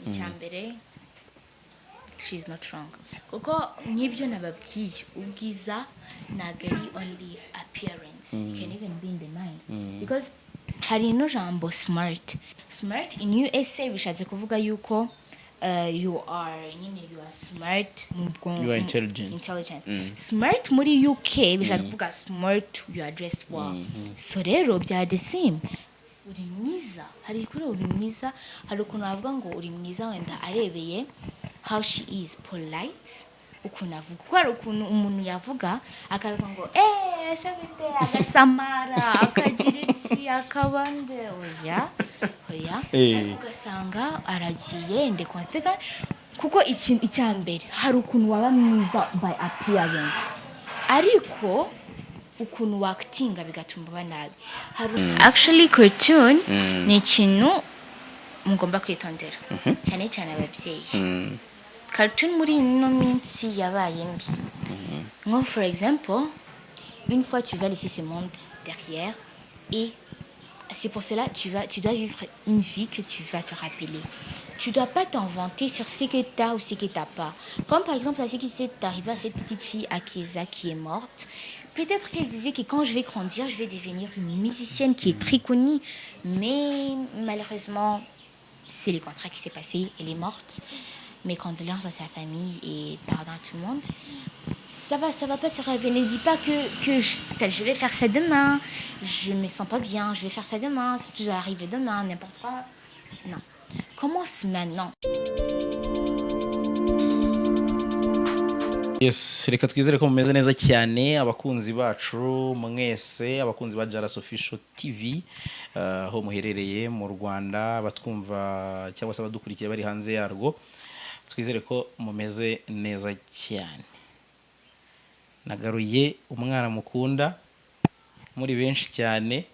icyambere she's not wrong kuko nk'ibyo nababwiye ubwiza nagari only appearance it can even be in the mind because hari no jambo smart in USA bishatse kuvuga yuko you are smart you are intelligent smart muri UK bishatse kuvuga smart you are dressed well so rero bya the same uri mwiza hari kuri uri mwiza hari ukuntu avuga ngo uri mwiza wenda arebeye how she is polite ukuntu avuga kuko hari ukuntu umuntu yavuga akavuga ngo ese bite agasamara akagira iki akabande oya ugasanga aragiye nde constance kuko icyambere hari ukuntu waba mwiza by appearance ariko ukuntu wakitinga bigatuma banabi actually cartoon ni ikintu mugomba kwitondera cyane cyane ababyeyi cartoon muri ino minsi yabaye mbi nko for example une fois tu vas laisser ce monde derrière et c'est pour cela tu dois vivre une vie que tu vas te rappeler. Tu dois pas t'inventer sur ce que tu as ou ce que tu n'as pas. Comme par exemple, ce qui s'est arrivé à cette petite fille AKEZA qui est morte. Peut-être qu'elle disait que quand je vais grandir, je vais devenir une musicienne qui est très connue. Mais malheureusement, c'est le contraire qui s'est passé. Elle est morte. Mes condoléances à sa famille et pardon à tout le monde. Ça va pas se révéler. Ne dis pas que je vais faire ça demain. Je me sens pas bien. Je vais faire ça demain. Tout va arriver demain. N'importe quoi. Non. Commence maintenant. Yes, reka twizere ko mumeze neza cyane abakunzi bacu mwese abakunzi ba JALAS Official TV aho muherereye mu Rwanda batwumva cyangwa se badukurikiye bari hanze yarwo twizere ko mumeze neza cyane. Nagaruye umwana mukunda muri benshi cyane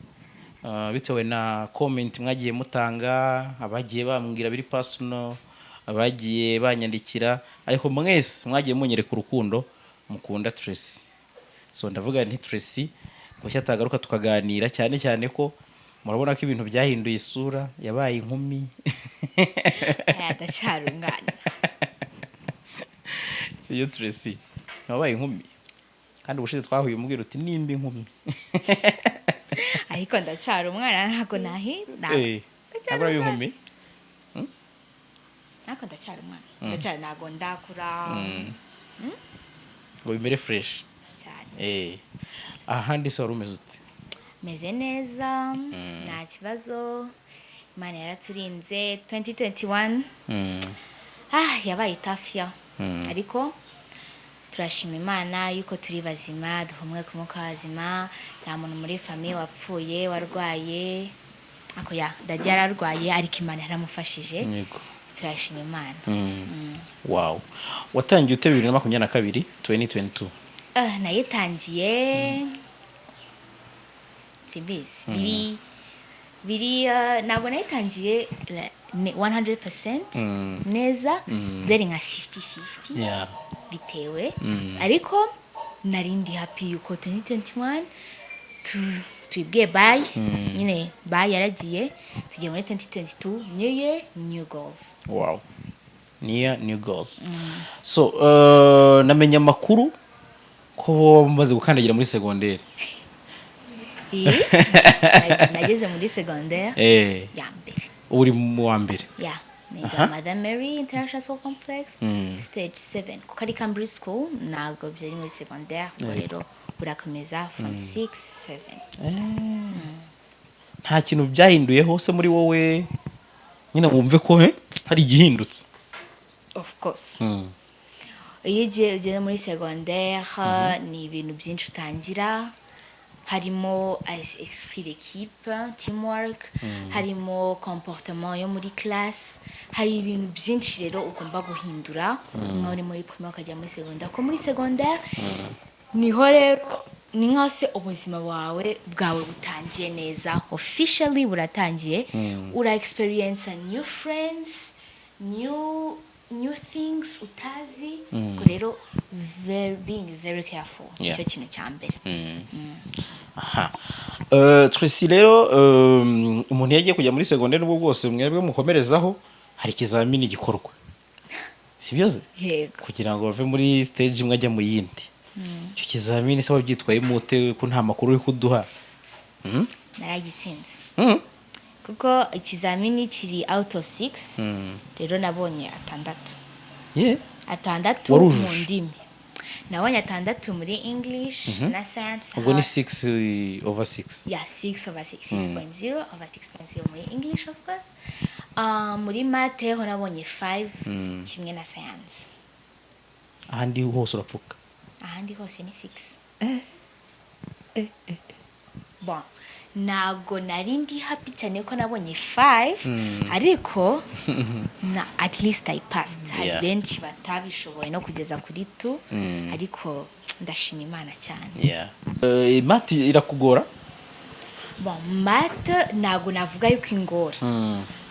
bitewe na comment mwagiye mutanga abagiye bambwira biri personal abagiye banyandikira ariko mwese mwagiye munyereka urukundo mukunda Tressy. So ndavuga nti Tressy ko cyatagaruka tukaganira cyane cyane ko murabona ko ibintu byahinduye isura yabaye inkumi ndacyarungana siyo Tressy yabaye inkumi kandi ubushize twahuye umubwira uti nimba inkumi ariko ndacyari umwana ntago nahira ntabwo inkumi nako ndacyari umwana ndacyari ntago ndakura ngo bimere fresh cyane ahandi se warumeze ute? meze neza nta kibazo Imana yaraturinze 2021 yabaye tafya ariko turashima Imana yuko turi bazima duhumwe ku mwuka wazima nta muntu muri famille wapfuye warwaye ako ndagiye ararwaye ariko Imana yaramufashije turashima Imana. Wow, watangiye ute 2022 2022? Nayitangiye simbizi biri ntabwo nayitangiye 100% neza zeri nka 50-50 bitewe ariko narindi happy yuko 2021 tubwiye bye nyine bye yaragiye tugiye muri 2022 new year new goals. Wow, new goals. So namenye amakuru ko mumaze gukandagira muri secondaire. Nageze muri secondaire ya mbere. Uri mu wa mbere? Yeah. Niga Madame Mary International School Complex stage 7 kuko ari Cambridge School ntabwo byari muri secondaire rero burakomeza from 6 7 nta kintu byahinduye hose muri wowe nyine wumve ko hari igihindutse? Of course iyo ugeze muri secondaire ni ibintu byinshi utangira harimo esprit d'équipe teamwork harimo comportement yo muri classe hari ibintu byinshi rero ugomba guhindura nkaho uri muri primaire ukajya muri secondaire ko muri secondaire niho rero ni nkaho se ubuzima bwawe butangiye neza officially buratangiye ura experience new friends new things utazi rero being very careful icyo kintu cya mbere. Tressy rero umuntu yagiye kujya muri secondaire n'ubwo bwose mwebwe mukomerezaho hari ikizamini gikorwa sibyo ze yego kugira ngo bave muri stage imwe ajya mu yindi icyo kizamini se wabyitwaye mute ko nta makuru uri kuduha naragitsinze kuko ikizamini kiri out of 6 rero nabonye 6 atandatu mu ndimi nabonye 6 muri English na science ubwo ni 6/6 yeah 6/6 6.0 over 6.0 muri English of course muri mate ho nabonye 5 kimwe na science ahandi hose urapfuka ahandi hose ni 6 bon nago narindi happy cyane ko nabonye 5 ariko na at least I passed hari benshi batabishoboye no kugeza kuri 2 ariko ndashima Imana cyane math irakugora bon math nago navuga yuko ingora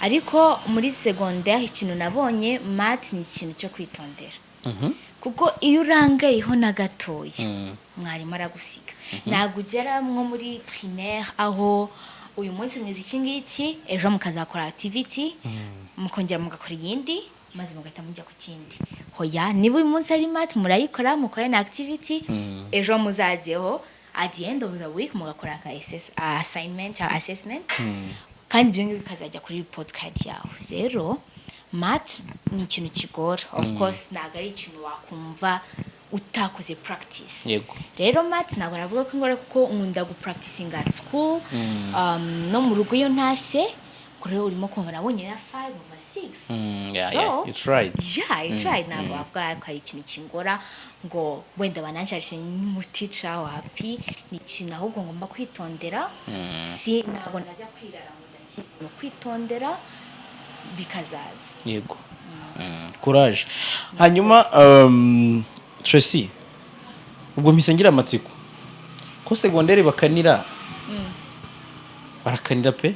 ariko muri secondaire ikintu nabonye math ni ikintu cyo kwitondera kuko iyo urangayeho na gatoya mwarimu aragusiga ntabwo ugera nko muri primaire aho uyu munsi mwiza iki ngiki ejo mukazakora activity mukongera mugakora iyindi maze mugahita mujya ku kindi hoya niba uyu munsi ari math murayikora mukore na activity ejo muzajyeho at the end of the week mugakora assignment or assessment kandi ibyo ngibyo bikazajya kuri report card yawe rero math ni ikintu kigora of course ntabwo ari ikintu wakumva utakoze practice yego rero math ntabwo navuga ko ingora kuko nkunda practicing at school no mu rugo iyo ntashye kuri urimo kumva nabonye na 5/6 so you tried ntabwo wavuga ko ari ikintu kingora ngo wenda bananshashye n'umuticha wapi ni ikintu ahubwo ngomba kwitondera si ntabwo najya kwirara ngo ndakizi no kwitondera bikazaza yego courage hanyuma Tressy ubwo mpisengira amatsiko ko secondaire bakanira barakanira pe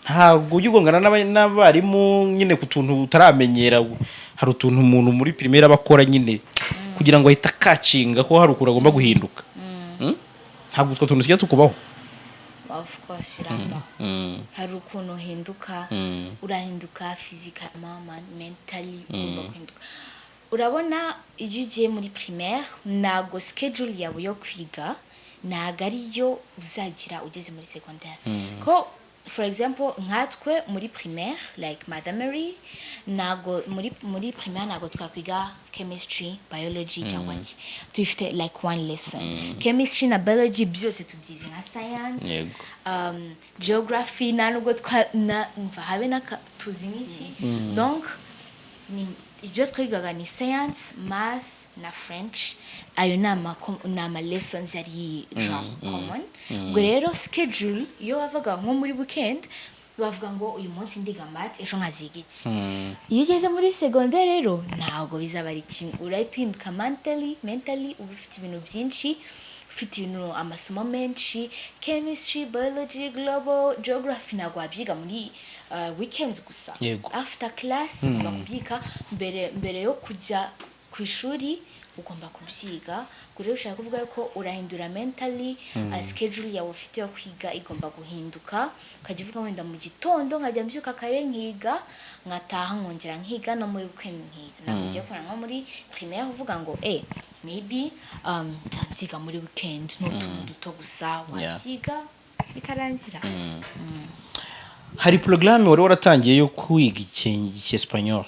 ntabwo ujya ugongana n'abarimu nyine ku tuntu utaramenyera hari utuntu umuntu muri primaire abakora nyine kugira ngo ahita kacinga ko hari ukura agomba guhinduka ntabwo utwo tuntu tujya tukubaho of course biramba hari ukuntu uhinduka urahinduka physically mentally uhinduka urabona iyo ugiye muri primaire nago schedule yawe yo kwiga nago ariyo uzagira ugeze muri secondaire ko for example nkatwe muri primaire like Madame Mary nago muri primaire nago twakwiga chemistry biology cyangwa iki tufite like one lesson chemistry na biology byose tubyize nka science geography nubwo mva habe na tuzi nk'iki donc ibyo twigaga ni science math na French ayo nama lessons ari genre common ubwo rero schedule iyo wavaga nko muri weekend bavuga ngo uyu munsi ndiga math ejo nkaziga iki iyo ugeze muri secondaire rero ntabwo bizaba ari kimwe urahinduka mentally uba ufite ibintu byinshi ufite ibintu amasomo menshi chemistry biology global geography ntabwo wabyiga muri weekends gusa after class ugomba kubyiga mbere yo kujya ku ishuri ugomba kubyiga kuri ushaka kuvuga ko urahindura mentally schedule yawe ufite yo kwiga igomba guhinduka ukajya uvuga wenda mu gitondo nkajya mbyuka kare nkiga ngataha nkongera nkiga no muri weekend nkiga ntabwo ugiye kubona nko muri primaire uvuga ngo maybe nziga muri weekend n'utuntu duto gusa wabyiga bikarangira hari programme wari waratangiye yo kwiga icyespanol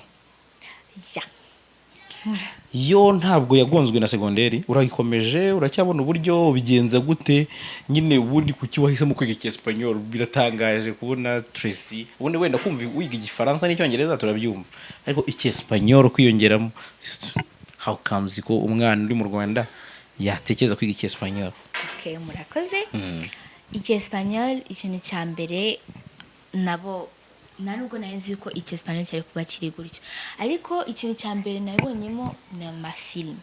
yo ntabwo yagonzwe na secondaire urayikomeje uracyabona uburyo ubigenza gute nyine ubundi kuki wahisemo kwiga icyespanol biratangaje kubona Tressy ubundi wenda kumva wiga igifaransa n'icyongereza turabyumva ariko icyespanol kwiyongeramo how comes ko umwana uri mu Rwanda yatekereza kwiga icyespanol okay murakoze icyespanol ikintu cya mbere nabo nubwo nazi ko icyespanol cyari kuba kiri gutyo ariko ikintu cya mbere nabonyemo ni amafilm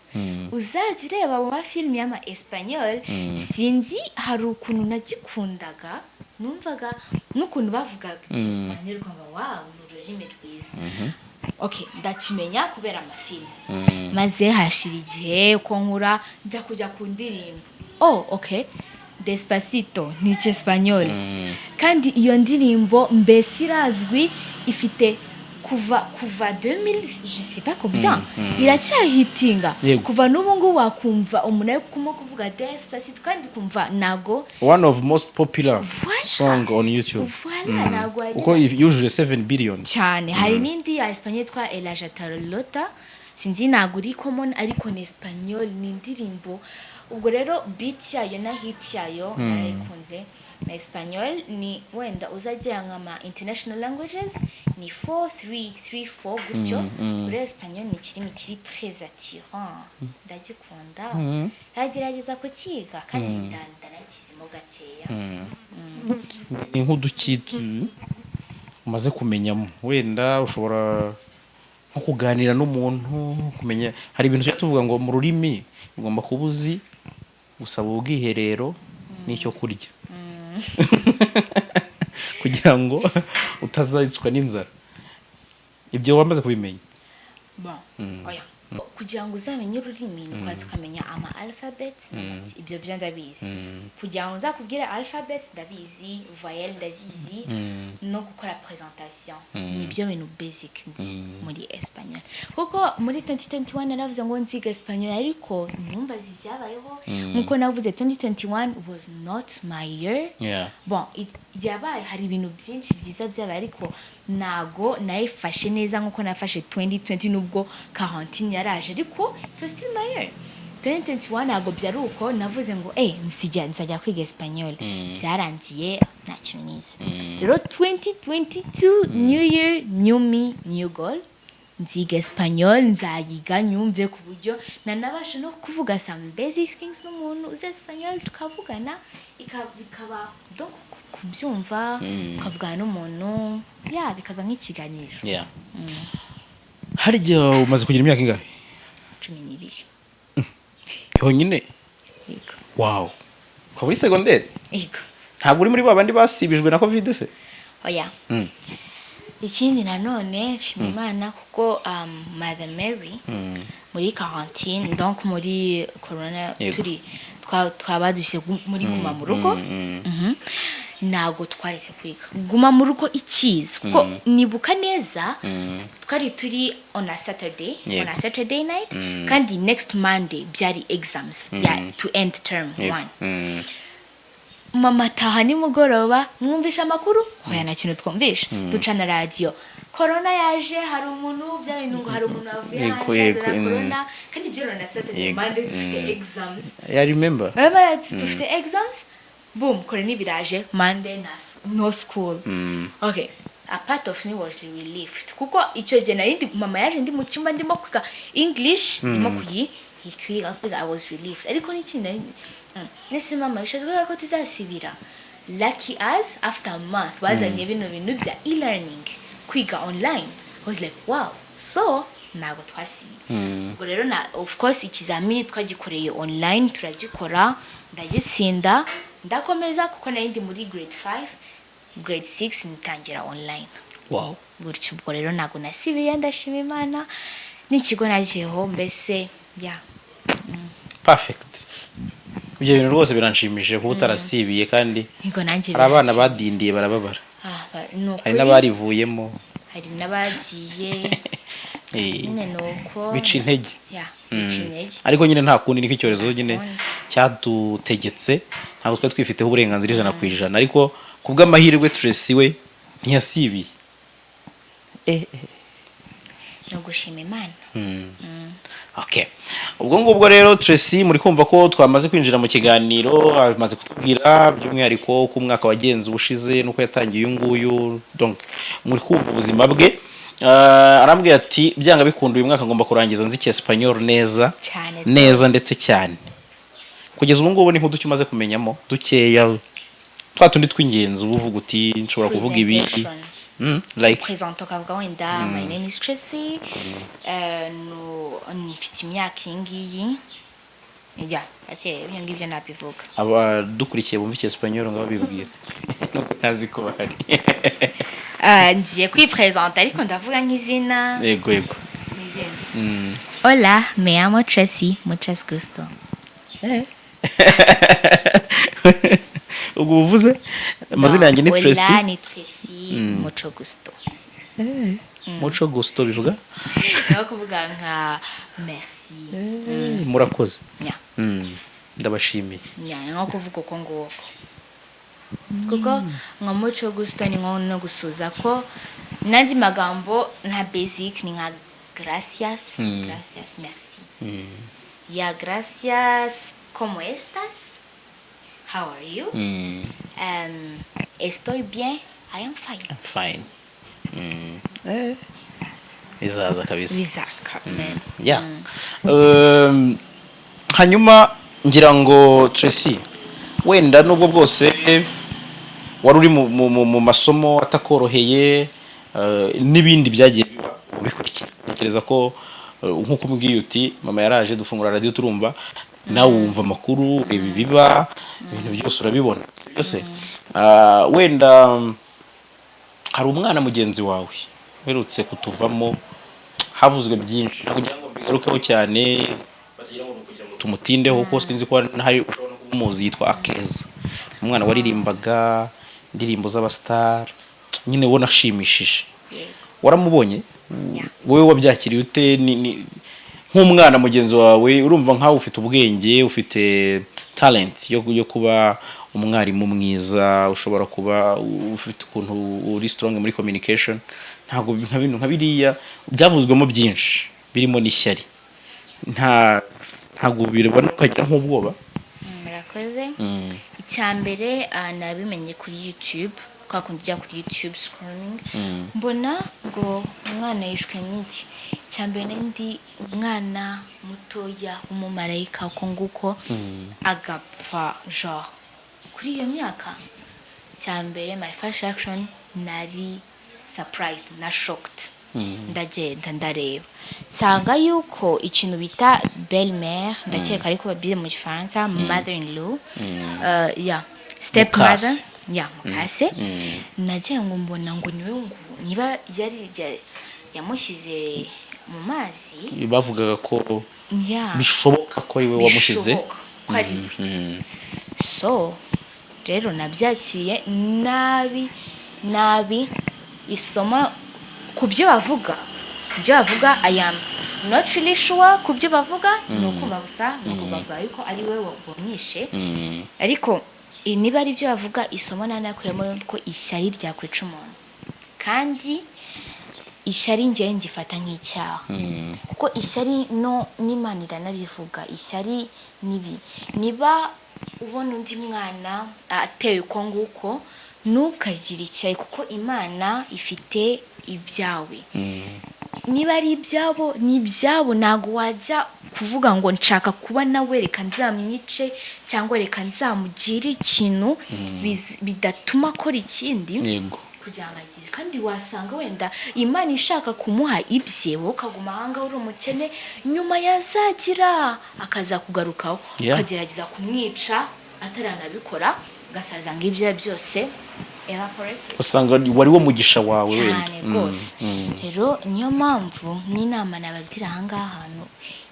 uzajya ureba mu mafilm y'ama Espanyol sinzi hari ukuntu nagikundaga numvaga n'ukuntu bavuga icyespanol ngo wow ni ururimi rwiza okay ndakimenya kubera amafilm maze hashira igihe ko nkura njya kujya ku ndirimbo okay Despacito ni icyespanol kandi iyo ndirimbo mbese irazwi ifite kuva 2000 je sais pas combien iracyahitinga kuva n'ubu ngo wakumva umuntu ari kuvuga Despacito kandi kumva nago one of most popular song on YouTube voilà nago uko yujuje 7 billion cyane hari n'indi ya Espanye twa El Ajatarolota sinzi nago uri common ariko ni Espanyol ni indirimbo ubwo rero beat yayo na hit yayo nayikunze na Espanyol ni wenda uzagira nkama international languages ni 4-3-3-4 gutyo uri Espanyol ni kirimi kiri très attirant ndagikunda yagerageza kukiga kandi ndanakizimo gakeya ni nk'udukitu umaze kumenyamo wenda ushobora nko kuganira n'umuntu kumenya hari ibintu tuvuga ngo mu rurimi ugomba kubuzi gusaba ubwiherero n'icyo kurya kugira ngo utazayicwa n'inzara ibyo wamaze kubimenya oya kugira ngo uzamenye ururimi nuko ukamenya ama alphabet ibyo byo ndabizi kugira ngo nzakubwira alphabet ndabizi voyelle ndazizi no gukora presentation nibyo bintu basic muri Espanyol kuko muri 2021 naravuze ngo nziga Espanyol ariko numbazi byabayeho nkuko navuze 2021 was not my year yabaye hari ibintu byinshi byiza byabaye ariko nago nayifashe neza nkuko nafashe 2020 nubwo quarantine yaraje ariko it was still my year 2021 nago byaruko navuze ngo nzajya kwiga Espanyol byarangiye nta kintu nize rero 2022 new year new me new goal nziga Espanyol nzayiga nyumve ku buryo nanabasha no kuvuga some basic things n'umuntu uzi Espanyol tukavugana bikaba donc kubyumva ukavugana n'umuntu bikaba nk'ikiganiro harya umaze kugira imyaka ingahe 12 yonyine yego wow ukaba uri secondaire yego ntabwo uri muri babandi basibijwe na covid se oya ikindi nanone shima Imana kuko Mother Mary muri quarantine donc muri corona turi twabadushe muri guma mu rugo nago twarese kwiga guma mu rugo ikizi kuko nibuka neza twari turi on a Saturday night kandi next Monday byari exams to end term 1 mama taha ni mugoroba mwumvisha amakuru hoya na kintu twumvisha ducana radio corona yaje hari umuntu byabintu ngo hari umuntu avuye corona kandi byo na Saturday Monday dufite exams I remember dufite exams boom corona biraje Monday no school okay a part of me was relieved kuko icyo je narindi mama yaje ndi mu cyumba ndimo kwiga English ndimo kwiga I was relieved ariko n'ikindi nese mama ishazwe ko tuzasibira lucky as after a month bazanye bino bintu bya e-learning kwiga online I was like wow so nago twasi ubwo rero na of course ikizamini twagikoreye online turagikora ndagitsinda ndakomeza kuko narindi muri grade 5 grade 6 nitangira online wow buryo ubwo rero nago nasibiye ndashima Imana n'ikigo nagiyeho mbese perfect ibyo bintu rwose biranshimishije kuba utarasibiye kandi hari abana badindiye barababara hari n'abarivuyemo hari n'abagiye nyine nuko bica intege ariko nyine nta kundi niko icyorezo nyine cyadutegetse ntabwo twari twifiteho uburenganzira 100% ariko kubw'amahirwe Tressy we ntiyasibiye no gushima Imana okay ubwo ngubwo rero Tressy muri kumva ko twamaze kwinjira mu kiganiro amaze kutubwira by'umwihariko ko umwaka wagenze ubushize nuko yatangiye uyu nguyu donc muri kumva ubuzima bwe arambwiye ati byanga bikunda uyu mwaka ngomba kurangiza nziki Espanyol neza ndetse cyane kugeza ubu ngubu ni nko dukimaze kumenyamo dukeya twatundi tw'ingenzi uvuga uti nshobora kuvuga ibi like présente kavuga wenda my name is Tressy no mfite imyaka ingiyi ngibyo nabivuga aba dukurikiye bumva Espanyol ngo babibwira nuko ntazi ko bahari ngiye kwipresenta ariko ndavuga nk'izina yego hola me llamo Tressy muchas gusto ubwo uvuze amazina yanjye ni Tressy hola ni Tressy mucho gusto muco gusto bivuga no kuvuga nka merci murakoze nya ndabashimiye nya nko kuvuga uko nguko kuko nka muco gusto ni nko no gusuza ko nandi magambo nta basic ni nka gracias gracias merci ya gracias ¿cómo estás? How are you? Estoy bien. I am fine. I'm fine. Izaza kabisa. Bizaka. Yeah. Hanyuma ngira ngo Tressy wenda nubwo bwose wari uri mu masomo atakoroheye n'ibindi byagiye bikurikira. Ntekereza ko nkuko umbwiye uti mama yaraje dufungura radio turumva nawe wumva amakuru ibi biba ibintu byose urabibona byose wenda hari umwana mugenzi wawe werutse kutuvamo havuzwe byinshi kugira ngo bigarukeho cyane bagira ngo kugira ngo tumutindeho kuko sinzi ko hari umuzi yitwa AKEZA umwana waririmbaga indirimbo z'abastar nyine wona ashimishije waramubonye wowe wabyakiriye ute nk'umwana mugenzi wawe urumva nkaho ufite ubwenge ufite talent yo kuba umwarimu mwiza ushobora kuba ufite ukuntu uri strong muri communication ntago nka biriya byavuzwemo byinshi birimo n'ishyari ntago birabona ukagira nk'ubwoba murakoze icyambere nabimenye kuri YouTube kwa kundi jya kuri YouTube scrolling mbona ngo umwana yishwe n'iki cyambere ndi umwana mutoya umumarayika uko nguko agapfa genre kuri iyo myaka cyambere my first reaction nari surprised na shocked ndagenda ndareba sanga yuko ikintu bita belle-mère ndakeka ariko babire mu Gifaransa mother-in-law yeah step mother ya mukase nagiye ngo mbona ngo niwe ngo niba yari yamushyize mu mazi bavugaga ko bishoboka ko iwe wamushize so rero nabyakiye nabi isoma kubyo bavuga I am not really sure kubyo bavuga nukumva gusa nukubavuga yuko ari we wamwishe ariko niba ari byo bavuga isomo nanakuyemo ko ishyari ryakwica umuntu kandi ishyari ngiye ngifata nk'icyaha kuko ishyari no n'Imana iranabivuga ishyari niba ubona undi mwana ateye uko nguko ntukagire icyayi kuko Imana ifite ibyawe niba ari ibyabo ni ibyabo ntago wajya kuvuga ngo nshaka kuba nawe reka nzamwice cyangwa reka nzamugire ikintu bidatuma akora ikindi yego kugira ngo agire kandi wasanga wenda Imana ishaka kumuha ibye wowe ukaguma ahanga uri umukene nyuma yazagira akaza kugarukaho ukagerageza kumwica ataranabikora gasaza ngo ibyo byose usanga wari wo mugisha wawe cyane rwose rero niyo mpamvu n'inama nabagira ahangaha hantu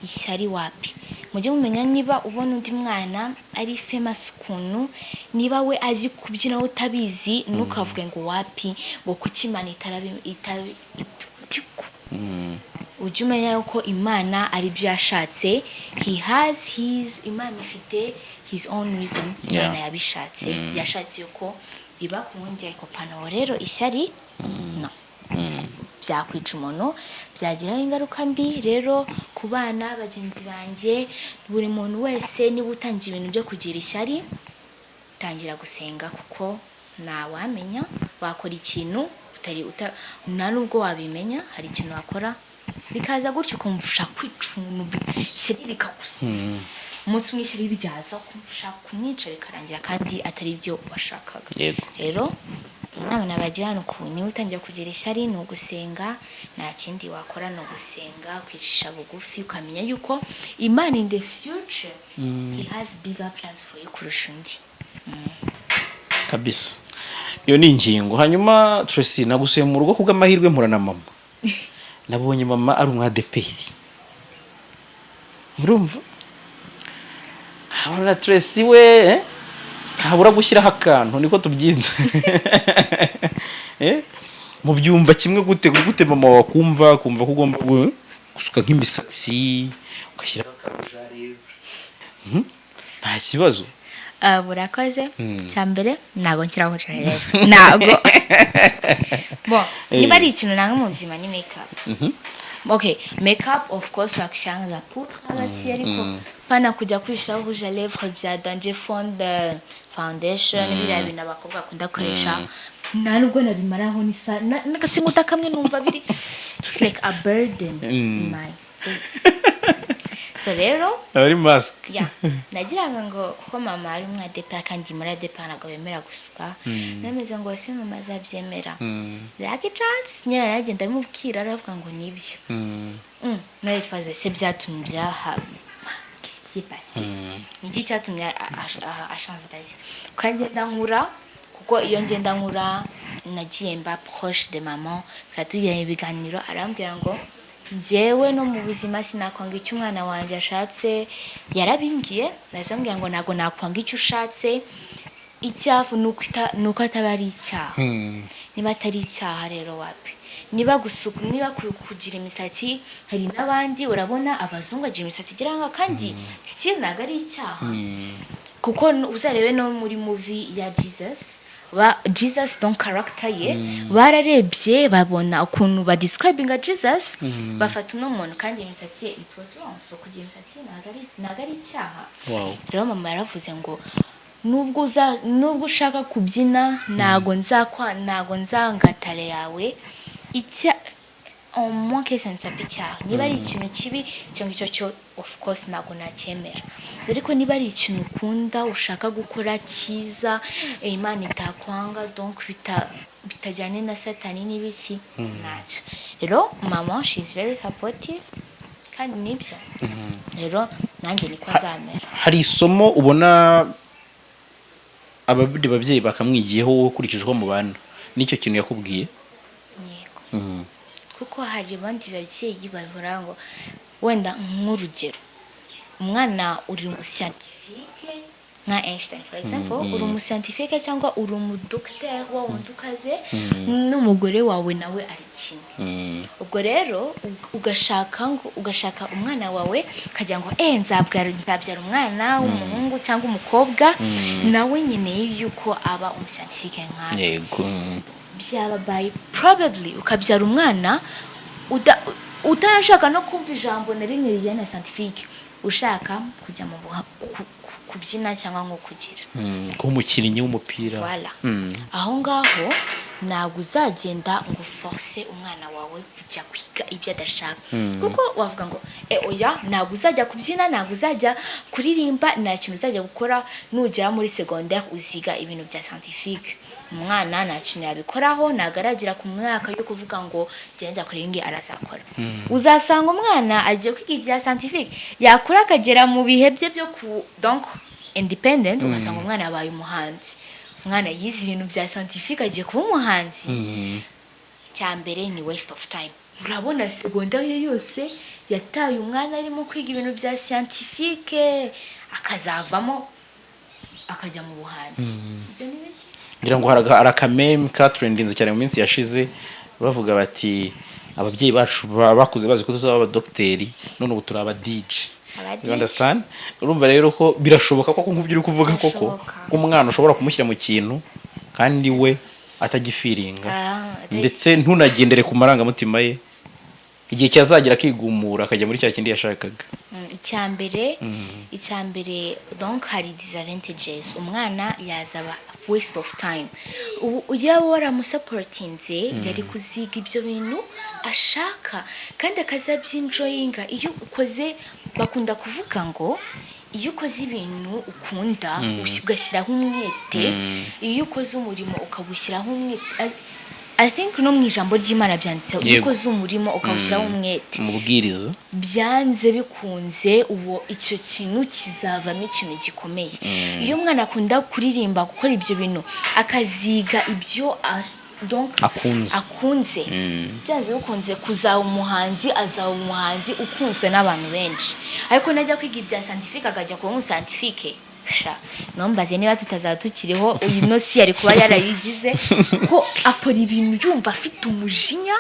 ishyari wapi mujye mumenya niba ubona undi mwana ari famous ukuntu niba we azi kubyina utabizi nukavuge ngo wapi ngo kukimana ujye umenya yuko Imana ari byo yashatse Imana ifite his own reason Imana yabishatse yashatse yuko biba kundi ariko pano rero ishyari no byakwica umuntu byagira ingaruka mbi rero ku bana bagenzi banjye buri muntu wese niba utangiye ibintu byo kugira ishyari tangira gusenga kuko wamenya wakora ikintu nta nubwo wabimenya hari ikintu wakora bikaza gutyo ukumva kwica umuntu ishyari rikagusa umunsi mw'ishyari ryaza kumfasha kumwica bikarangira kandi atari byo washakaga rero inama nabagira nuko niba utangiye kugira ishyari ni ugusenga nta kindi wakora ni ugusenga kwicisha bugufi ukamenya yuko Imana in the future he has bigger plans for you kurusha undi kabisa iyo ni ingingo hanyuma Tressy nagusuye mu rugo kubw'amahirwe mpura na mama nabonye mama ari umwadeperi urumva habura Tressy we habura gushyiraho akantu niko tubyita mu byumva kimwe gute mama wakumva kumva ko ugomba gusuka nk'imisatsi ugashyira akarujari nta kibazo burakoze cyambere nago nkiraho cyane nago bon niba ari ikintu nanga mu buzima ni makeup okay makeup of course wakishanga pour hagati ariko pana kujya kwishiraho rouge à lèvres bya danger fond foundation biriya bintu abakobwa bakunda gukoresha nubwo nabimaraho ni sa n'agasinguta kamwe numva biri it's like a burden in my face. So rero ari mask nagiraga ngo ko mama ari umwadepa kandi muri adepa nago bemera gusuka nemeze ngo ese mama azabyemera like chance nyara yagenda mubwira aravuga ngo nibyo nayo twaze se byatumye byaha kipasi niki cyatumye ashanje daje kagenda nkura kuko iyo ngenda nkura nagiye mba proche de maman twatuye ibiganiro arambwira ngo jewe no mu buzima sinakwanga icyo umwana wanje ashatse yarabimbwiye nazambwira ngo nago nakwanga icyo ushatse icyafu nuko atabari icyaha niba atari icyaha rero wapi niba gusuka niba kugira imisatsi hari nabandi urabona abazungu agira imisatsi giranga kandi still nagari icyaha kuko uzarebe no muri movie ya Jesus don't character ye bararebye babona ukuntu ba describinga Jesus bafata no muntu kandi imisatsi it was long so kugira imisatsi nagari icyaha rero mama yaravuze ngo nubwo ushaka kubyina nago nzangatare yawe icya moins que ça ne s'applique niba ari ikintu kibi cyo ngicyo cyo of course nago nacyemera ariko niba ari ikintu ukunda ushaka gukora cyiza Imana itakwanga donc bitajyane na satani n'ibiki naco rero mama she is very supportive kandi nibyo rero nanjye niko nzamera. Hari isomo ubona ababyeyi bakamwigiyeho ukurikije ko mu bana nicyo kintu yakubwiye? Yego kuko hari abandi babyeyi babura ngo wenda nk'urugero umwana uri mu scientifique nka Einstein for example uri mu scientifique cyangwa uri mu docteur wa undukaze n'umugore wawe nawe ari kimwe ubwo rero ugashaka umwana wawe kagira ngo nzabyara umwana w'umuhungu cyangwa umukobwa nawe nyine yuko aba mu scientifique nka yego byaba by probably ukabyara umwana utarashaka no kumva ijambo na rimwe rijyana scientifique ushaka kujya mu kubyina cyangwa nko kugira ko umukinnyi w'umupira voilà aho ngaho ntabwo uzagenda ngo force umwana wawe kujya kwiga ibyo adashaka kuko wavuga ngo oya ntabwo uzajya kubyina ntabwo uzajya kuririmba nta kintu uzajya gukora nugera muri secondaire uziga ibintu bya scientifique umwana nta kintu yabikoraho nagaragira ku mwaka yo kuvuga ngo genda kuringi arazakora uzasanga umwana agiye kwiga ibya scientifique yakura akagera mu bihe bye byo donc independent ugasanga umwana yabaye umuhanzi umwana yize ibintu bya scientifique agiye kuba umuhanzi cyambere ni waste of time urabona secondaire yose yataye umwana arimo kwiga ibintu bya scientifique akazavamo akajya mu buhanzi ibyo ni biki ngira ngo harakameme katrendinze cyane mu minsi yashize bavuga bati ababyeyi bacu bakuze bazi ko tuzaba abadokiteri none ubu turi aba DJ you understand urumva rero ko birashoboka ko nk'ubyo uri kuvuga koko umwana ushobora kumushyira mu kintu kandi we atagifiringa ndetse ntunagendere ku marangamutima ye igihe cyazagira kigumura akajya muri cya kindi yashakaga icyambere donc hari disadvantages umwana yazaba waste of time ujya waramusupportinze yari kuziga ibyo bintu ashaka kandi akazabyinjoyinga iyo ukoze bakunda kuvuga ngo iyo ukoze ibintu ukunda ugashyiraho umwete iyo ukoze umurimo ukawushyiraho umwete I think no mu ijambo ry'Imana byanditse iyo ukoze umurimo ukawushyiraho umwete umubwiriza byanze bikunze uwo icyo kintu kizavamo ikintu gikomeye iyo umwana akunda kuririmba gukora ibyo bintu akaziga ibyo donc akunze byanze bikunze kuzaba umuhanzi azaba umuhanzi ukunzwe n'abantu benshi ariko najya kwiga ibya scientifique akajya kuba umuscientifique sha nombaze niba tutazaba tukiriho uyu no si yari kuba yarayigize ko akora ibintu yumva afite umujinya.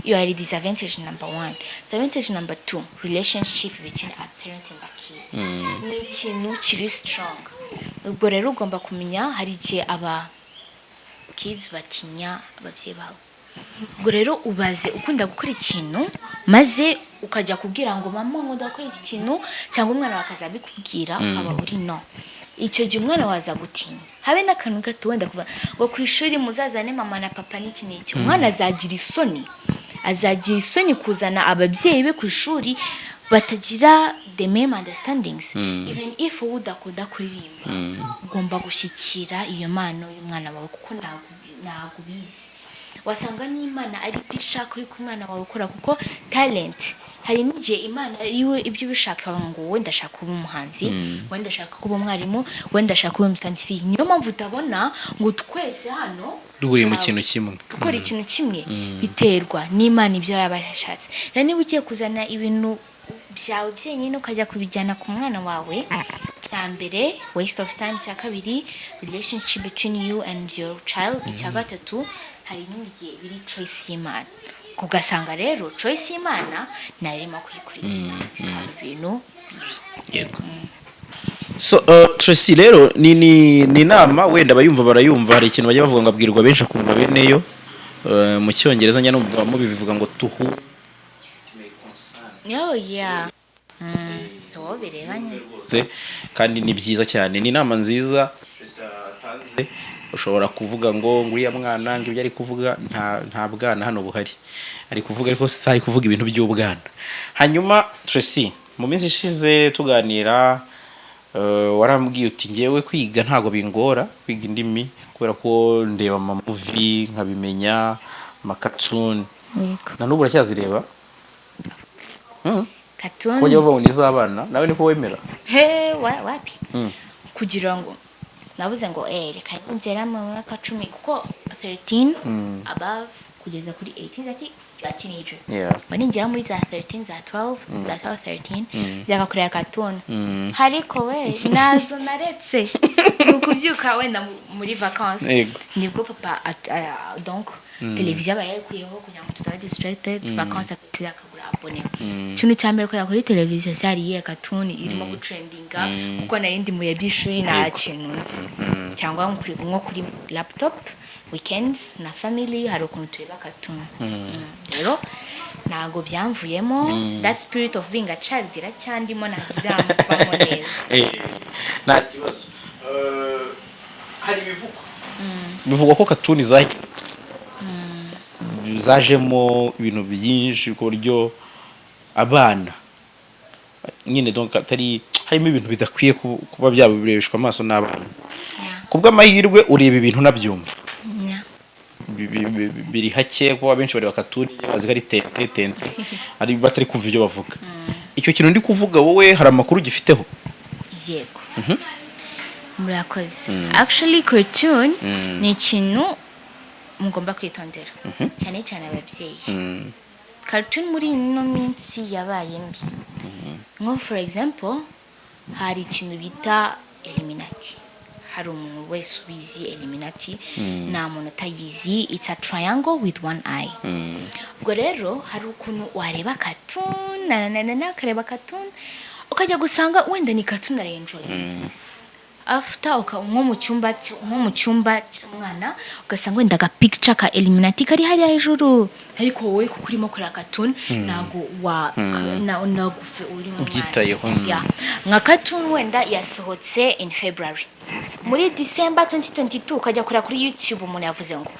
You are disadvantage number 1. Disadvantage number 2, relationship between a parent and a kid. Ni ikintu kiri strong. Ubwo rero ugomba kumenya hari igihe aba kids batinya ababyeyi bawe. Ubwo rero ubaze ukunda gukora ikintu maze ukajya kubwira ngo mama ngo ndakora iki kintu cyangwa umwana wakazabikubwira ukaba uri no. Icyo gihe umwana waza gutinya. Habe n'akantu gato wenda kuva ngo ku ishuri muzazane mama na papa n'iki n'iki. Umwana azagira isoni kuzana ababyeyi be ku ishuri batagira the same understandings. Even if udakunda kuririmba ugomba gushyikira iyo mpano y'umwana wawe kuko ntabwo bizi. Wasanga n'Imana ari ishaka yuko umwana wawe ukora kuko talent hari n'igihe Imana ariwe ibyo bishaka ngo wenda ashaka kuba umuhanzi, wenda ashaka kuba umwarimu, wenda ashaka kuba umusitantifiye. Niyo mpamvu utabona ngo twese hano duhuriye mu kintu kimwe, gukora ikintu kimwe biterwa n'Imana ibyo yabashatse. Rero niba ugiye kuzana ibintu byawe byenyine ukajya kubijyana ku mwana wawe, cya mbere waste of time, cya kabiri relationship between you and your child, icya gatatu hari n'igihe biri choice y'Imana. Kugasanga rero choice y'Imana nayo irimo kuyikurikiza ibintu yego. So Tressy rero ni inama wenda bayumva barayumva. Hari ikintu bajya bavuga ngo abwirwa benshi akumva beneyo mu cyongereza njya numva mu bivuga ngo tuhu. Oh yeah. Kandi ni byiza cyane, ni inama nziza atanze. Ushobora kuvuga ngo nguriya mwana ngo ibyo ari kuvuga nta bwana hano buhari, ari kuvuga ariko ari kuvuga ibintu by'ubwana. Hanyuma Tressy, mu minsi ishize tuganira warambwiye uti ngewe kwiga ntago bingora, kwiga indimi kubera ko ndeba ama movie nkabimenya ama cartoon. Na n'ubu uracyazireba? Cartoon. Ko jya uva uniza abana nawe niko wemera? Wapi? Kugira ngo nabuze ngo reka nzera mu mwaka 10 kuko 13 above kugeza kuri 18 ati teenager. Bani ngera muri za 13 za 12 za 13 byaka kureka cartoon. Hariko we nazo naretse kubyuka wenda muri vacances nibwo papa donc televiziyo bayikuyeho kugira ngo tutaba distracted. Vacances akagura abone. Kintu cyambere ko yakora televiziyo cyari ye cartoon irimo gutrendinga kuko narindi mu yabyishuri nta kintu nzi cyangwa nko kuri laptop weekends na family hari ukuntu tureba cartoon. Rero nago byamvuyemo that spirit of being a child iracyandimo nagira mpamo neza. Nta kibazo. Hari bivugwa ko cartoon zajemo ibintu byinshi ku buryo abana nyine donc atari harimo ibintu bidakwiye kuba byabirebeshwa amaso n'abana. Kubw'amahirwe ureba ibintu nabyumva biri hake kuba benshi bareba cartoon bazi ko ari tente ari batari kumva ibyo bavuga. Icyo kintu ndi kuvuga wowe hari amakuru gifiteho? Yego. Murakoze. Actually cartoon ni ikintu mugomba kwitondera cyane cyane ababyeyi. Cartoon muri ino minsi yabaye mbi. Nko for example hari ikintu bita Illuminati. Hari umuntu wese ubizi Illuminati nta muntu utayizi. It's a triangle with one eye. Ubwo rero hari ukuntu wareba cartoon na kareba cartoon ukajya gusanga wenda ni cartoon ari enjoying. After nko mu cyumba cy'umwana ugasanga wenda ga picture ka Illuminati kari hari hejuru ariko wowe kuko urimo kureba cartoon nago nagufe uri mu byitayeho. Nka cartoon wenda yasohotse in February, muri December 2022 ukajya kureba kuri YouTube umuntu yavuze ngo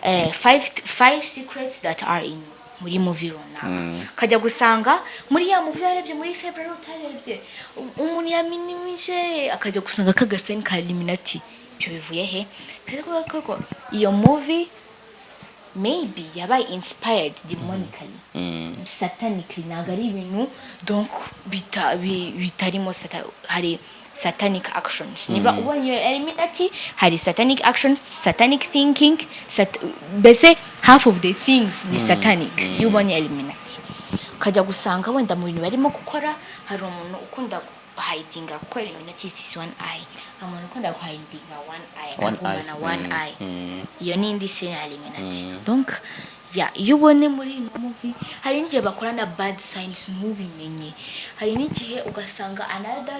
5 secrets that are in muri movie runaka. Kajya gusanga muri ya movie yarebye muri February utarebye umuntu yaminimije akajya gusanga kagaseni ka Illuminati. Byo bivuye he? Koko iyo movie maybe yabaye inspired demonically, satanically, nagari ibintu donc bitarimo hari satanic actions. Niba ubonye Illuminati hari satanic actions, satanic thinking, bese half of the things ni satanic. You ubonye Illuminati ukajya gusanga wenda mu bintu barimo gukora hari umuntu ukunda hidinga kuko ibintu cyitwa one eye umuntu ukunda hidinga one eye akagumana one eye iyo ni indi scene ya Illuminati donc iyo ubone muri ino movie hari n'igihe bakorana bad signs ntubimenye hari n'igihe ugasanga another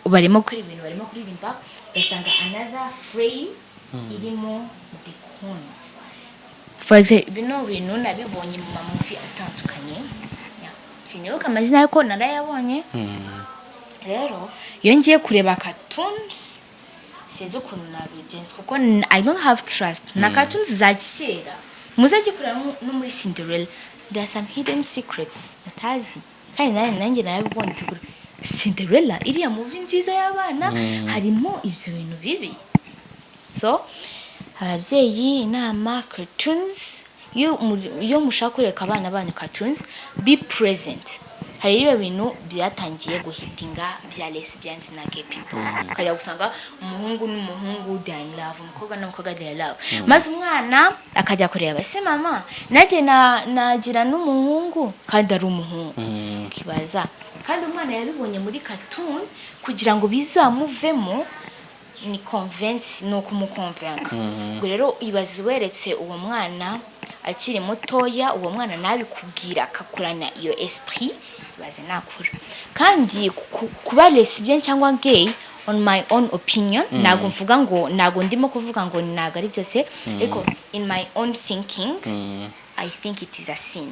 barimo kuri ibintu barimo kuririmba ugasanga another frame irimo the coins for example bino bintu nabibonye mu movie atandukanye sinibuka amazina yako narayabonye rero iyo ngiye kureba cartoons sinzi ukuntu nabigenza kuko I don't have trust na cartoons za kera muzajye kureba no muri Cinderella there are some hidden secrets utazi kandi nanjye narabibonye tukuri Cinderella iriya movie nziza y'abana harimo ibyo bintu bibi so ababyeyi inama cartoons iyo mushaka kureka abana banyu cartoons be present hari ibintu byatangiye guhitinga bya lesbians na gay people kajya gusanga umuhungu n'umuhungu they in love umukobwa n'umukobwa they in love maze umwana akajya kureba se mama naje nagira n'umuhungu kandi ari umuhungu kibaza kandi umwana yabibonye muri cartoon kugira ngo bizamuvemo ni convince no kumukonvenka ngo rero ibaze weretse uwo mwana akiri mutoya uwo mwana nabikubwira akakurana iyo esprit baze nakura kandi kuba lesbian cyangwa gay on my own opinion nago mvuga ngo nago ndimo kuvuga ngo nago ari byose ariko in my own thinking I think it is a sin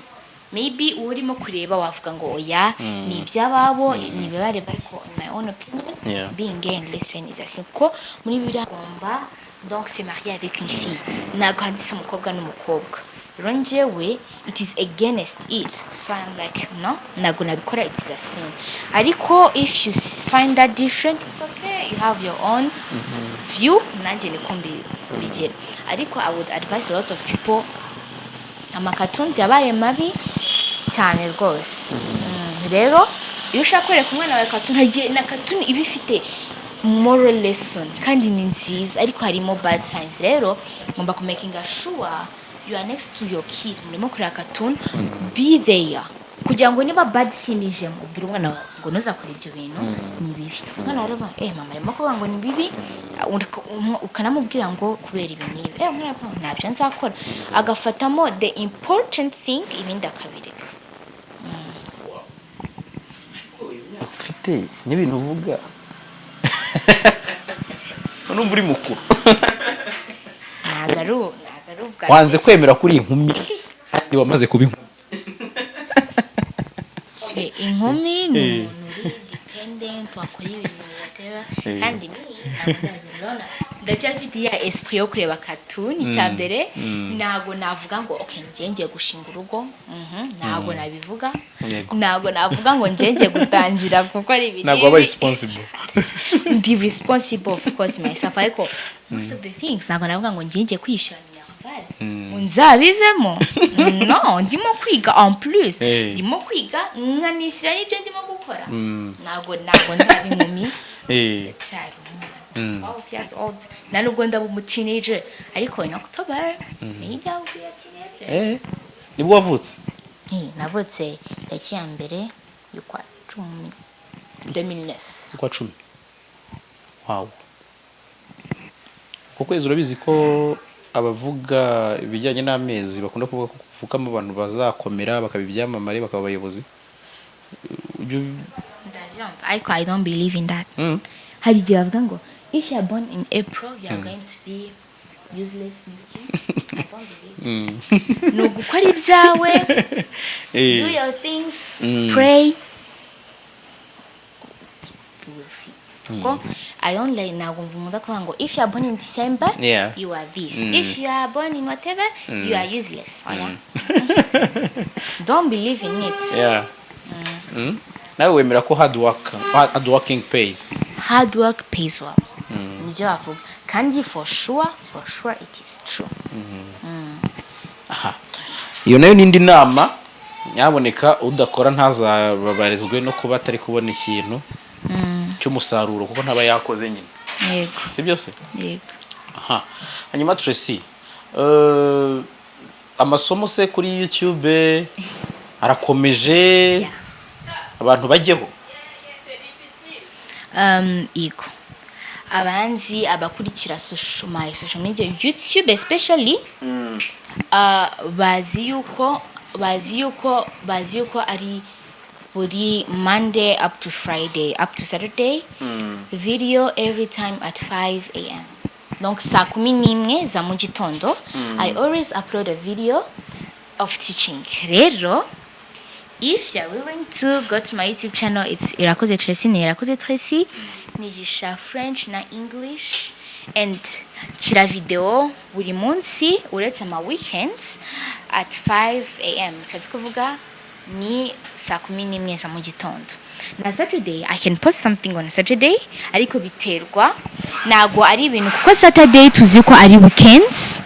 maybe urimo kureba wavuga ngo oya ni ibyababo ni bibareba ariko in my own opinion being gay and lesbian is a sin ko muri biragomba donc se marier avec une fille nago handitse umukobwa n'umukobwa ronjewe it is against it so I'm like no nago nabikora it is a sin ariko if you find that different it's okay you have your own view nanje nikombi bigera ariko I would advise a lot of people amakatunzi yabaye mabi cyane rwose rero iyo ushaka kwereka umwana wawe cartoon hagiye na cartoon ibifite moral lesson kandi ni nziza ariko harimo bad signs rero ngomba ku making sure you are next to your kid murimo kureba cartoon be there kugira ngo niba bad scene ije ubwira umwana ngo noza kuri ibyo bintu ni bibi umwana aravuga mama arimo kuvuga ngo ni bibi ukanamubwira ngo kubera ibi nibi umwana aravuga ntabyo nzakora agafatamo the important thing ibindi akabireka ufite n'ibintu uvuga numva uri mukuru nagaru wanze kwemera kuri inkumi ni wamaze kuba inkumi ni umuntu uri dependent wakora ibintu whatever kandi ndacyafite ya esprit yo kureba cartoon cyambere nago navuga ngo okay ngiye gushinga urugo nago nabivuga nago navuga ngo ngiye gutangira kuko ari ibintu nago aba responsible be responsible of course myself ariko most of the things nago navuga ngo ngiye kwishanya unzabivemo no ndimo kwiga en plus ndimo kwiga nkanishira n'ibyo ndimo gukora nago nzabinkumi cyari 12 years old nanubwo ndaba mu teenager ariko in October maybe I'll be a teenager nibwo wavutse navutse tariki ya mbere y'ukwa 2009 y'ukwa 10 wow ko kwezi urabizi ko abavuga ibijyanye n'amezi bakunda kuvuga ko kuvukamo abantu bazakomera bakabibyamamare bakaba abayobozi ariko I don't believe in that hari igihe bavuga ngo if you are born in April you are going to be useless I don't believe no gukora ibyawe do your things pray you will see ko I don't like nago mvumuda ko ngo if you are born in December you are this if you are born in whatever you are useless don't believe in it nawe wemera ko hard working pays well nibyo avuga kandi for sure it is true iyo nayo nindi nama nyaboneka udakora ntazababarizwe no kuba atari kubona ikintu cy'umusaruro kuko ntaba yakoze nyine yego si byose yego hanyuma Tressy amasomo se kuri YouTube arakomeje abantu bajyeho Ego abanzi abakurikira my social media YouTube especially bazi yuko ari buri Monday up to Friday up to Saturday video every time at 5 a.m. Donc saa 11 za mu gitondo I always upload a video of teaching. Rero if you're willing to go to my YouTube channel, it's Ahababaza Tressy, Ahababaza Tressy, nigisha French na English and chira video buri munsi uretse ama weekends at 5 a.m. Chatsi kuvuga ni saa 11 za mu gitondo. Na Saturday I can post something on Saturday ariko biterwa nago ari ibintu kuko Saturday tuzi ko ari weekends,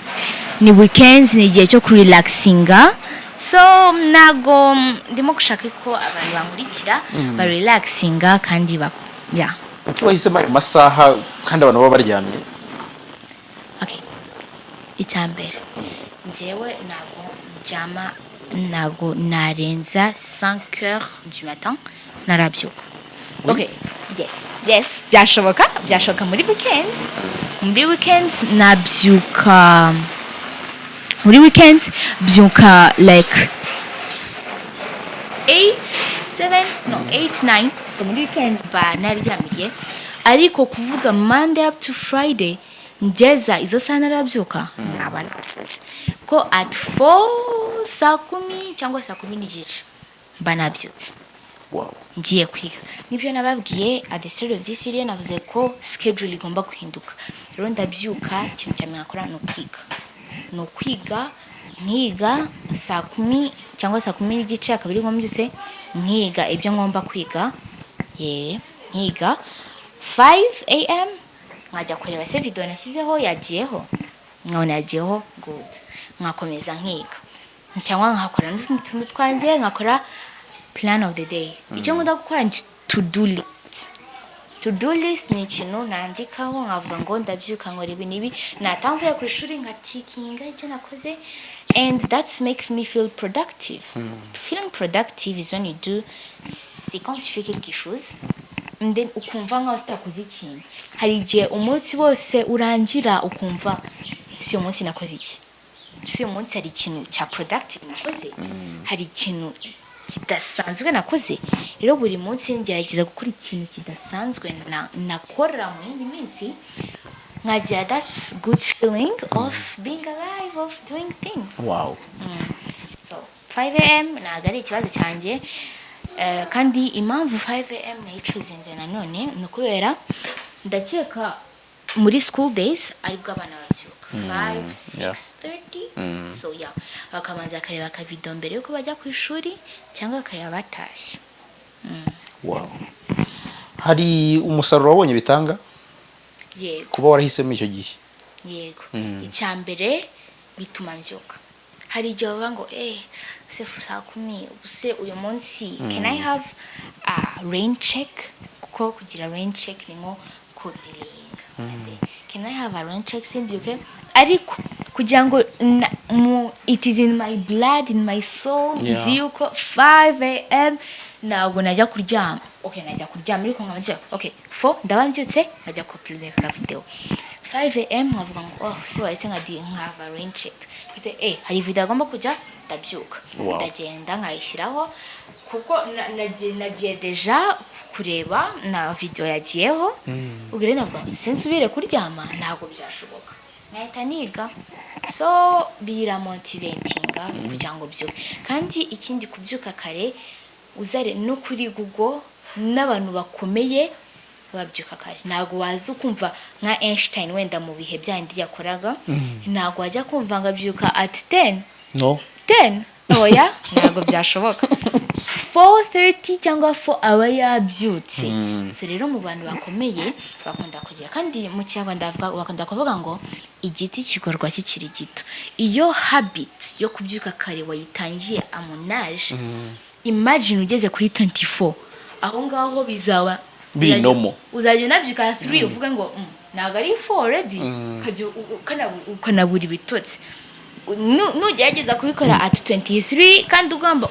ni weekends ni igihe cyo kurelaxinga. So nago ndimo gushaka ko abantu bankurikira ba relaxinga kandi yeah. Kuki wahisemo ayo masaha kandi abantu baba baryamye? Okay. Icyambere njewe nago narenza 5h du matin narabyuka. Okay. Yes, byashoboka muri weekends. Muri weekends nabyuka muri weekends byuka like 8 9 muri weekends ba naryamiriye ariko kuvuga Monday up to Friday ngeza izo sana narabyuka nabana ko at 4 saa 10 cyangwa saa 10 n'igice banabyutse. Wow. Ngiye kwiga nibyo nababwiye at the start of this video navuze ko schedule igomba guhinduka. Rero ndabyuka ikintu cyane nakora no kwiga nkiga saa 10 cyangwa saa 10 n'igice akabiri ngo mbyuse nkiga ibyo ngomba kwiga nkiga 5 a.m. nkajya kureba se video nashyizeho yagiyeho nkabona yagiyeho good nkakomeza nkiga cyangwa nkakora n'utundi twanjye nkakora plan of the day. Icyo ngomba gukora ni to do list ni ikintu nandikaho nkavuga ngo ndabyuka nkora ibi nibi natamvuye ku ishuri nkatikinga ibyo nakoze and that makes me feel productive. Feeling productive is when you do c'est quand tu fais quelque chose and then ukumva nkaho utakoze ikintu. Hari igihe umunsi wose urangira ukumva si uyu munsi nakoze iki, si uyu munsi hari ikintu cya productive nakoze, hari ikintu kidasanzwe nakoze. Rero buri munsi ngerageza gukora ikintu kidasanzwe nakora mu yindi minsi nkagira that good feeling of being alive, of doing things. Wow. So 5 a.m. nagari ikibazo cyanjye kandi impamvu 5 a.m. nayicuzinze nanone nukubera ndakeka muri school days aribwo abana babyuka 5-6:30 so yeah bakamanza kareba akavido mbere yuko bajya ku ishuri cyangwa kareba batashye. Wow. Hari umusaruro wabonye bitanga? Yego. Kuba warahisemo icyo gihe? Yego. Icyambere bituma mbyuka. Hari igihe bavuga ngo se saa 10 ubuse uyu munsi can I have a rain check? Kuko kugira rain check ni nko kudiringa. Can I have a rain check simbyuke? Ariko kugira ngo it is in my blood, in my soul, nzi yuko 5 a.m. ntabwo najya kuryama. Okay, najya kuryama ariko nkabanze okay 4 ndababyutse najya upload ka video 5 a.m. nkavuga ngo se waretse nkava rain check hari video agomba kujya ndabyuka ndagenda nkayishyiraho kuko nagiye deja kureba na video yagiyeho ugire navuga sensubire kuryama ntabwo byashoboka nahita niga so bira motivatinga kugira ngo byuke. Kandi ikindi kubyuka kare uzare no kuri Google n'abantu bakomeye babyuka kare ntago wazi kumva nka Einstein wenda mu bihe byandi yakoraga ntago wajya kumva ngabyuka at 10 oya ntago byashoboka 4:30 cyangwa 4 aba yabyutse. So rero mu bantu bakomeye bakunda kugira kandi mu Kinyarwanda bakunda kuvuga ngo igiti kigorwa kikiri gito. Iyo habit yo kubyuka kare wayitangiye amonage imagine ugeze kuri 24 aho ngaho bizaba binomo uzajya unabyuka 3 uvuga ngo ntago ari 4 already ukanabura ibitotsi. Nugerageza kubikora at 23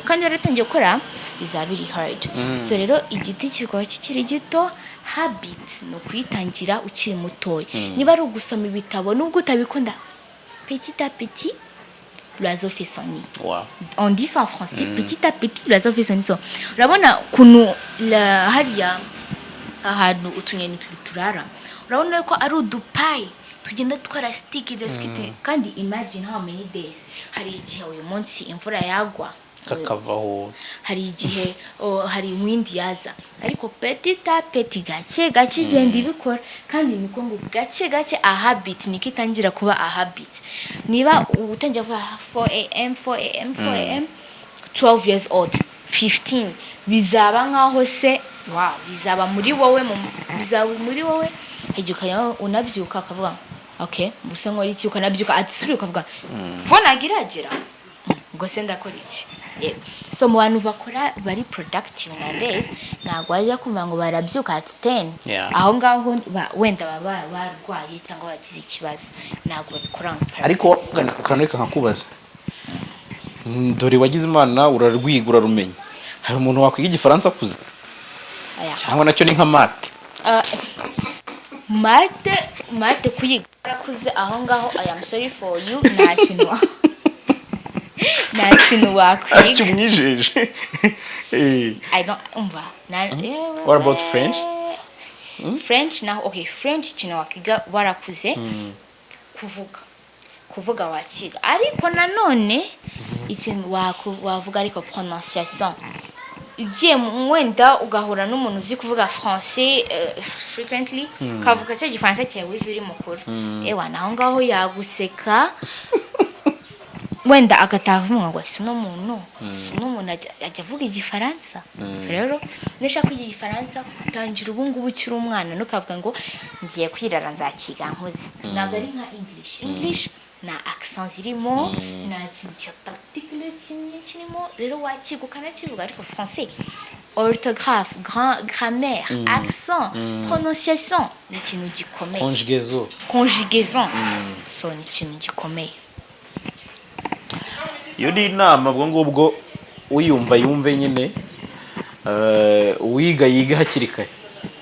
kandi waratangiye gukora bizaba biri hard. So rero igiti kikaba kikiri gito habit no kuyitangira ukiri mutoya niba ari ugusoma ibitabo nubwo utabikunda petit à petit l'oiseau fait son nid. Wow. On dit ça en français, petit à petit l'oiseau fait son nid. Urabona kunu hariya ahantu utunyoni turara urabona ko ari udupayi tugenda twara stick idaswite kandi imagine how many days hari igihe uyu munsi imvura yagwa kakavaho hari igihe hari windi yaza ariko petit à petit gake genda ibikora kandi niko ngo gake a habit nikitangira kuba a habit niba utangira kuva 4am 12 years old 15 bizaba nkaho se wow bizaba muri wowe hejukanya unabyuka akavuga okay buse nkora iki ukanabyuka atsuri ukavuga phone agiragira ubwo se ndakora iki so mu bantu bakora bari productive nowadays ntabwo bajya kumva ngo barabyuka at 10 aho ngaho wenda baba barwaye cyangwa bagize ikibazo ntabwo babikora ariko kaneka nkakubaza dore wagize imana urarwiga urarumenya hari umuntu wakwiga igifaransa kuza cyangwa nacyo ni nka mate kuyiga kuze aho ngaho I am sorry for you nta kintu wakwiga cyumwijeje I don't umva what about French? French now okay French kintu wakiga warakuze kuvuga wakiga ariko nanone ikintu wavuga ariko prononciation ugiye mwenda ugahura n'umuntu uzi kuvuga français frequently kavuga cyo gifaransa cyawe uri mukuru naho ngaho yaguseka wenda agatavuga ngo sino muntu ajya avuga igifaransa so rero nesha kwiga igifaransa utangira ubungubu ukiri umwana nukavuga ngo ngiye kwirara nzakiga nkoze ntabwo ari nka English na accent zirimo na kintu particular kinimo rero wakigukana kivuga ariko français orthographe grammaire accent prononciation ni kintu gikomeye conjugaison so ni kintu gikomeye iyo ni inama ubwo uyumva yumve nyine uwiga yiga hakiri kare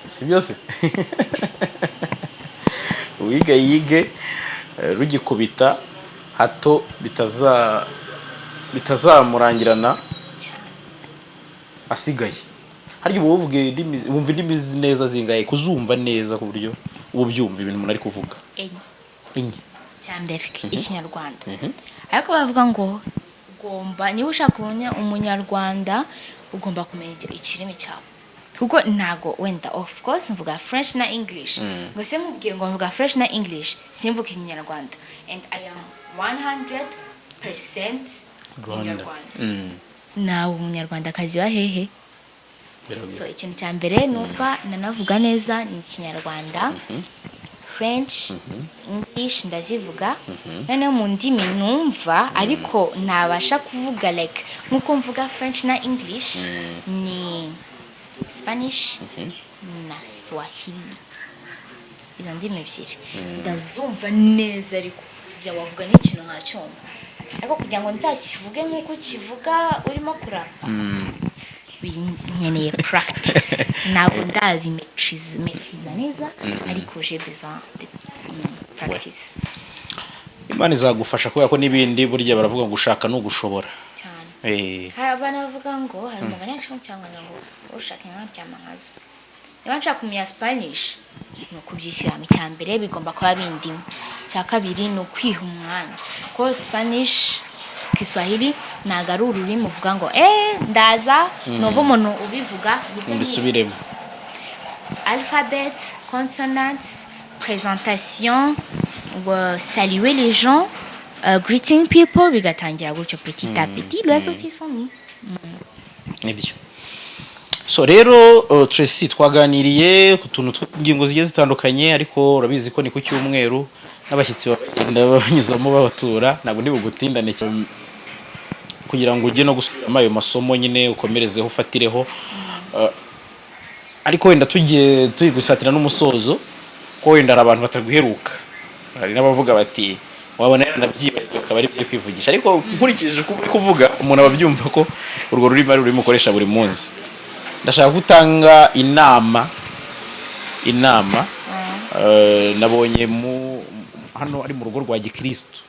si byose uwiga yige rugikubita hato bitazamurangirana asigaye haryo wumva indimi neza zingaye kuzumva neza ku buryo ubyumva ibintu umuntu ari kuvuga enye cyambere ikinyarwanda ariko bavuga ngo ugomba niba ushaka kumenya umunyarwanda ugomba kumenya ikirimi cyawe kuko ntago wenda of course mvuga French na English ngo se nkubwiye ngo mvuga French na English simvuga ikinyarwanda and I am 100% Rwanda nawe umunyarwanda kazi wa hehe so ikintu cya mbere nuko nanavuga neza ni ikinyarwanda French English ndazivuga none mu ndimi numva ariko nabasha kuvuga like nkuko mvuga French na English ni Spanish na Swahili izo ndimi ebyiri ndazumva neza ariko bya wavuga n'ikintu nkacyumva ariko kugira ngo nzakivuge nkuko kivuga urimo kurapa binyeneye practice ntabwo ndabimetrize neza ariko j'ai besoin de practice Imana izagufasha kubera ko nibindi burya baravuga ngo ushaka no gushobora cyane hari abana bavuga ngo hari umugani yacu cyangwa ngo ushaka inkuru cy'amangazo niba nshaka kumenya Spanish no kubyishyira mu cyambere bigomba kuba bindimo cya kabiri no kwiha umwana ko Spanish Kiswahili ntago ari ururimi uvuga ngo ndaza novo umuntu ubivuga mbisubiremo alphabet consonants présentation saluer les gens greeting people bigatangira gutyo petit à petit l'oiseau fait son nid nibyo so rero Tressy twaganiriye ku tuntu tw'ingingo zigiye zitandukanye ariko urabizi ko ni ku cyumweru n'abashyitsi bagenda banyuzamo babatura ntabwo ndi bugutindane kugira ngo ujye no gusubiramo ayo masomo nyine ukomerezeho ufatireho ariko wenda tugiye gusatira n'umusozo ko wenda abantu bataguheruka hari n'abavuga bati wabona nabyibagirwa akaba ari kwivugisha ariko nkurikije uko uri kuvuga umuntu ababyumva ko urwo rurimi ari ururimi ukoresha buri munsi ndashaka gutanga inama inama nabonye hano ari mu rugo rwa gikristo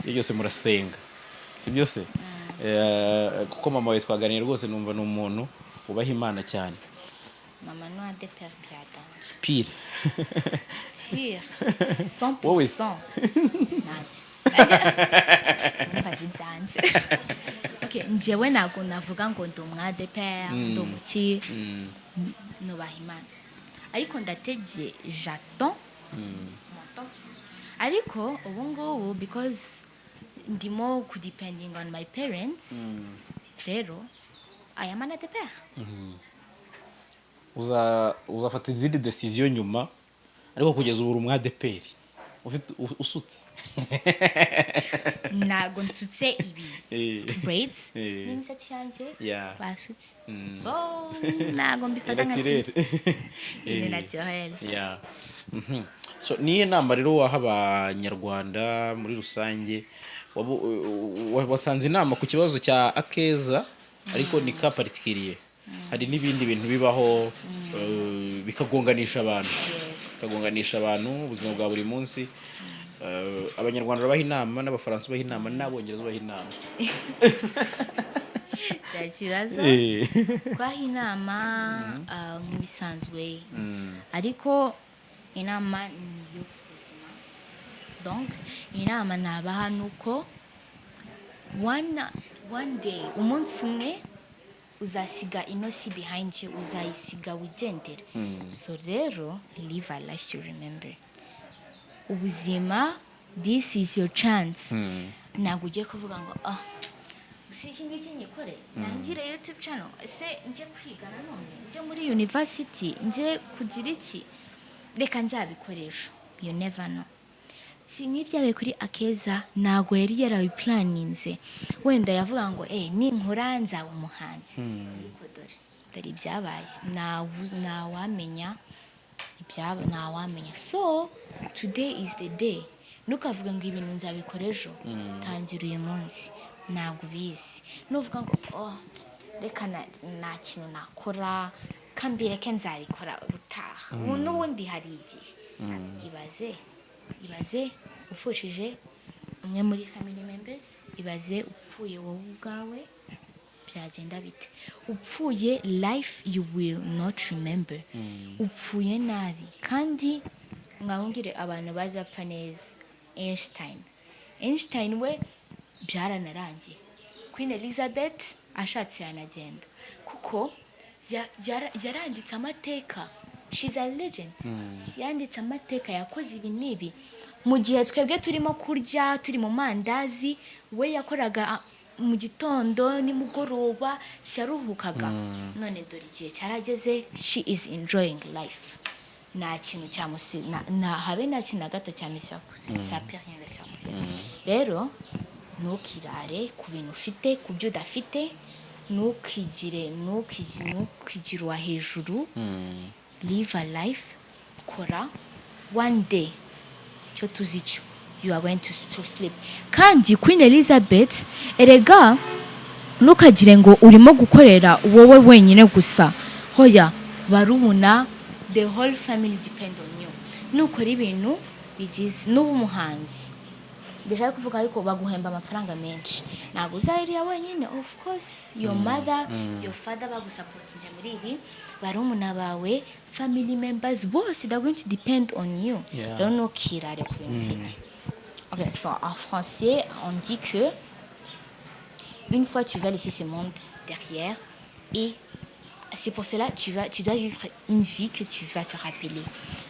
iyo byose murasenga si byose kuko mama we twaganiriye rwose numva ni umuntu ubaha Imana cyane. Mama no de père byatanje Pire 100% nanje mbazi byanje. Okay, njyewe ntabwo navuga ngo ndi umwade père ndi umuki nubaha Imana ariko ndateje j'attends ariko ubu ngubu because ndimo ku depending on my parents rero I am an de père. uzafata izindi decision nyuma ariko kugeza ubu umwade père ufite usutse ntago nsutse ibi braids n'imisatsi yanjye basutse so ntago mbifata nka c'est naturel. So niye nama rero waha abanyarwanda muri rusange watanze inama ku kibazo cya AKEZA ariko ni ka particulier hari n'ibindi bintu bibaho bikagonganisha abantu ubuzima bwa buri munsi. Abanyarwanda babaha inama n'abafaransa babaha inama n'abongereza babaha inama kibazo kwaha inama nk'ibisanzwe ariko inama ni y'ubuzima. Donc inama nabaha nuko one day umunsi umwe uzasiga inosi behind you, uzayisiga wigendere. So rero live a life to remember. Ubuzima, this is your chance. Ntabwo ugiye kuvuga ngo si iki ngiki nyikore nangire YouTube channel ese njye kwiga nanone njye muri university njye kugira iki reka nzabikoresha. You never know. Si nk'ibyabaye kuri AKEZA ntabwo yari yarabiplaninze wenda yavuga ngo ninkora nzaba umuhanzi ariko dore ibyabaye ntawamenya ibyaba ntawamenya. So today is the day. Nukavuga ngo ibintu nzabikora ejo tangira uyu munsi ntabwo ubizi nuvuga ngo reka nta kintu nakora kambireke nzabikora ubutaha n'ubundi hari igihe ibaze ufushije umwe muri family members, ibaze upfuye wowe ubwawe byagenda bite. Upfuye life you will not remember. Upfuye nabi kandi ngahungire abantu bazapfa neza. Einstein we byaranarangiye. Queen Elizabeth ashatse yanagenda kuko yaranditse amateka. She's a legend. Yanditse amateka yakoze ibi nibi mu gihe twebwe turimo kurya turi mu mandazi we yakoraga mu gitondo nimugoroba siyaruhukaga. None dore igihe cyarageze she is enjoying life. Nta kintu habe nta kintu na gato cyamisa ça peut rien laisser. Rero ntukirare ku bintu ufite ku byo udafite ntukigire uwa hejuru. Live a life, kora one day cyo tuzicho you are going to sleep. Kandi Queen Elizabeth erega ntukagire ngo urimo gukorera wowe wenyine gusa hoya barubuna the whole family depend on you. Nukora ibintu bigize n'ubu muhanzi bishaka kuvuga ariko baguhemba amafaranga menshi ntabwo uzahiriya wenyine. Of course your mother your father bagusupportinze muri ibi barumuna bawe family members bose they're going to depend on you. Rero ntukirare ku bintu ufite. Okay, so en français on dit que une fois tu vas laisser ce monde derrière et c'est pour cela tu dois vivre une vie que tu vas te rappeler.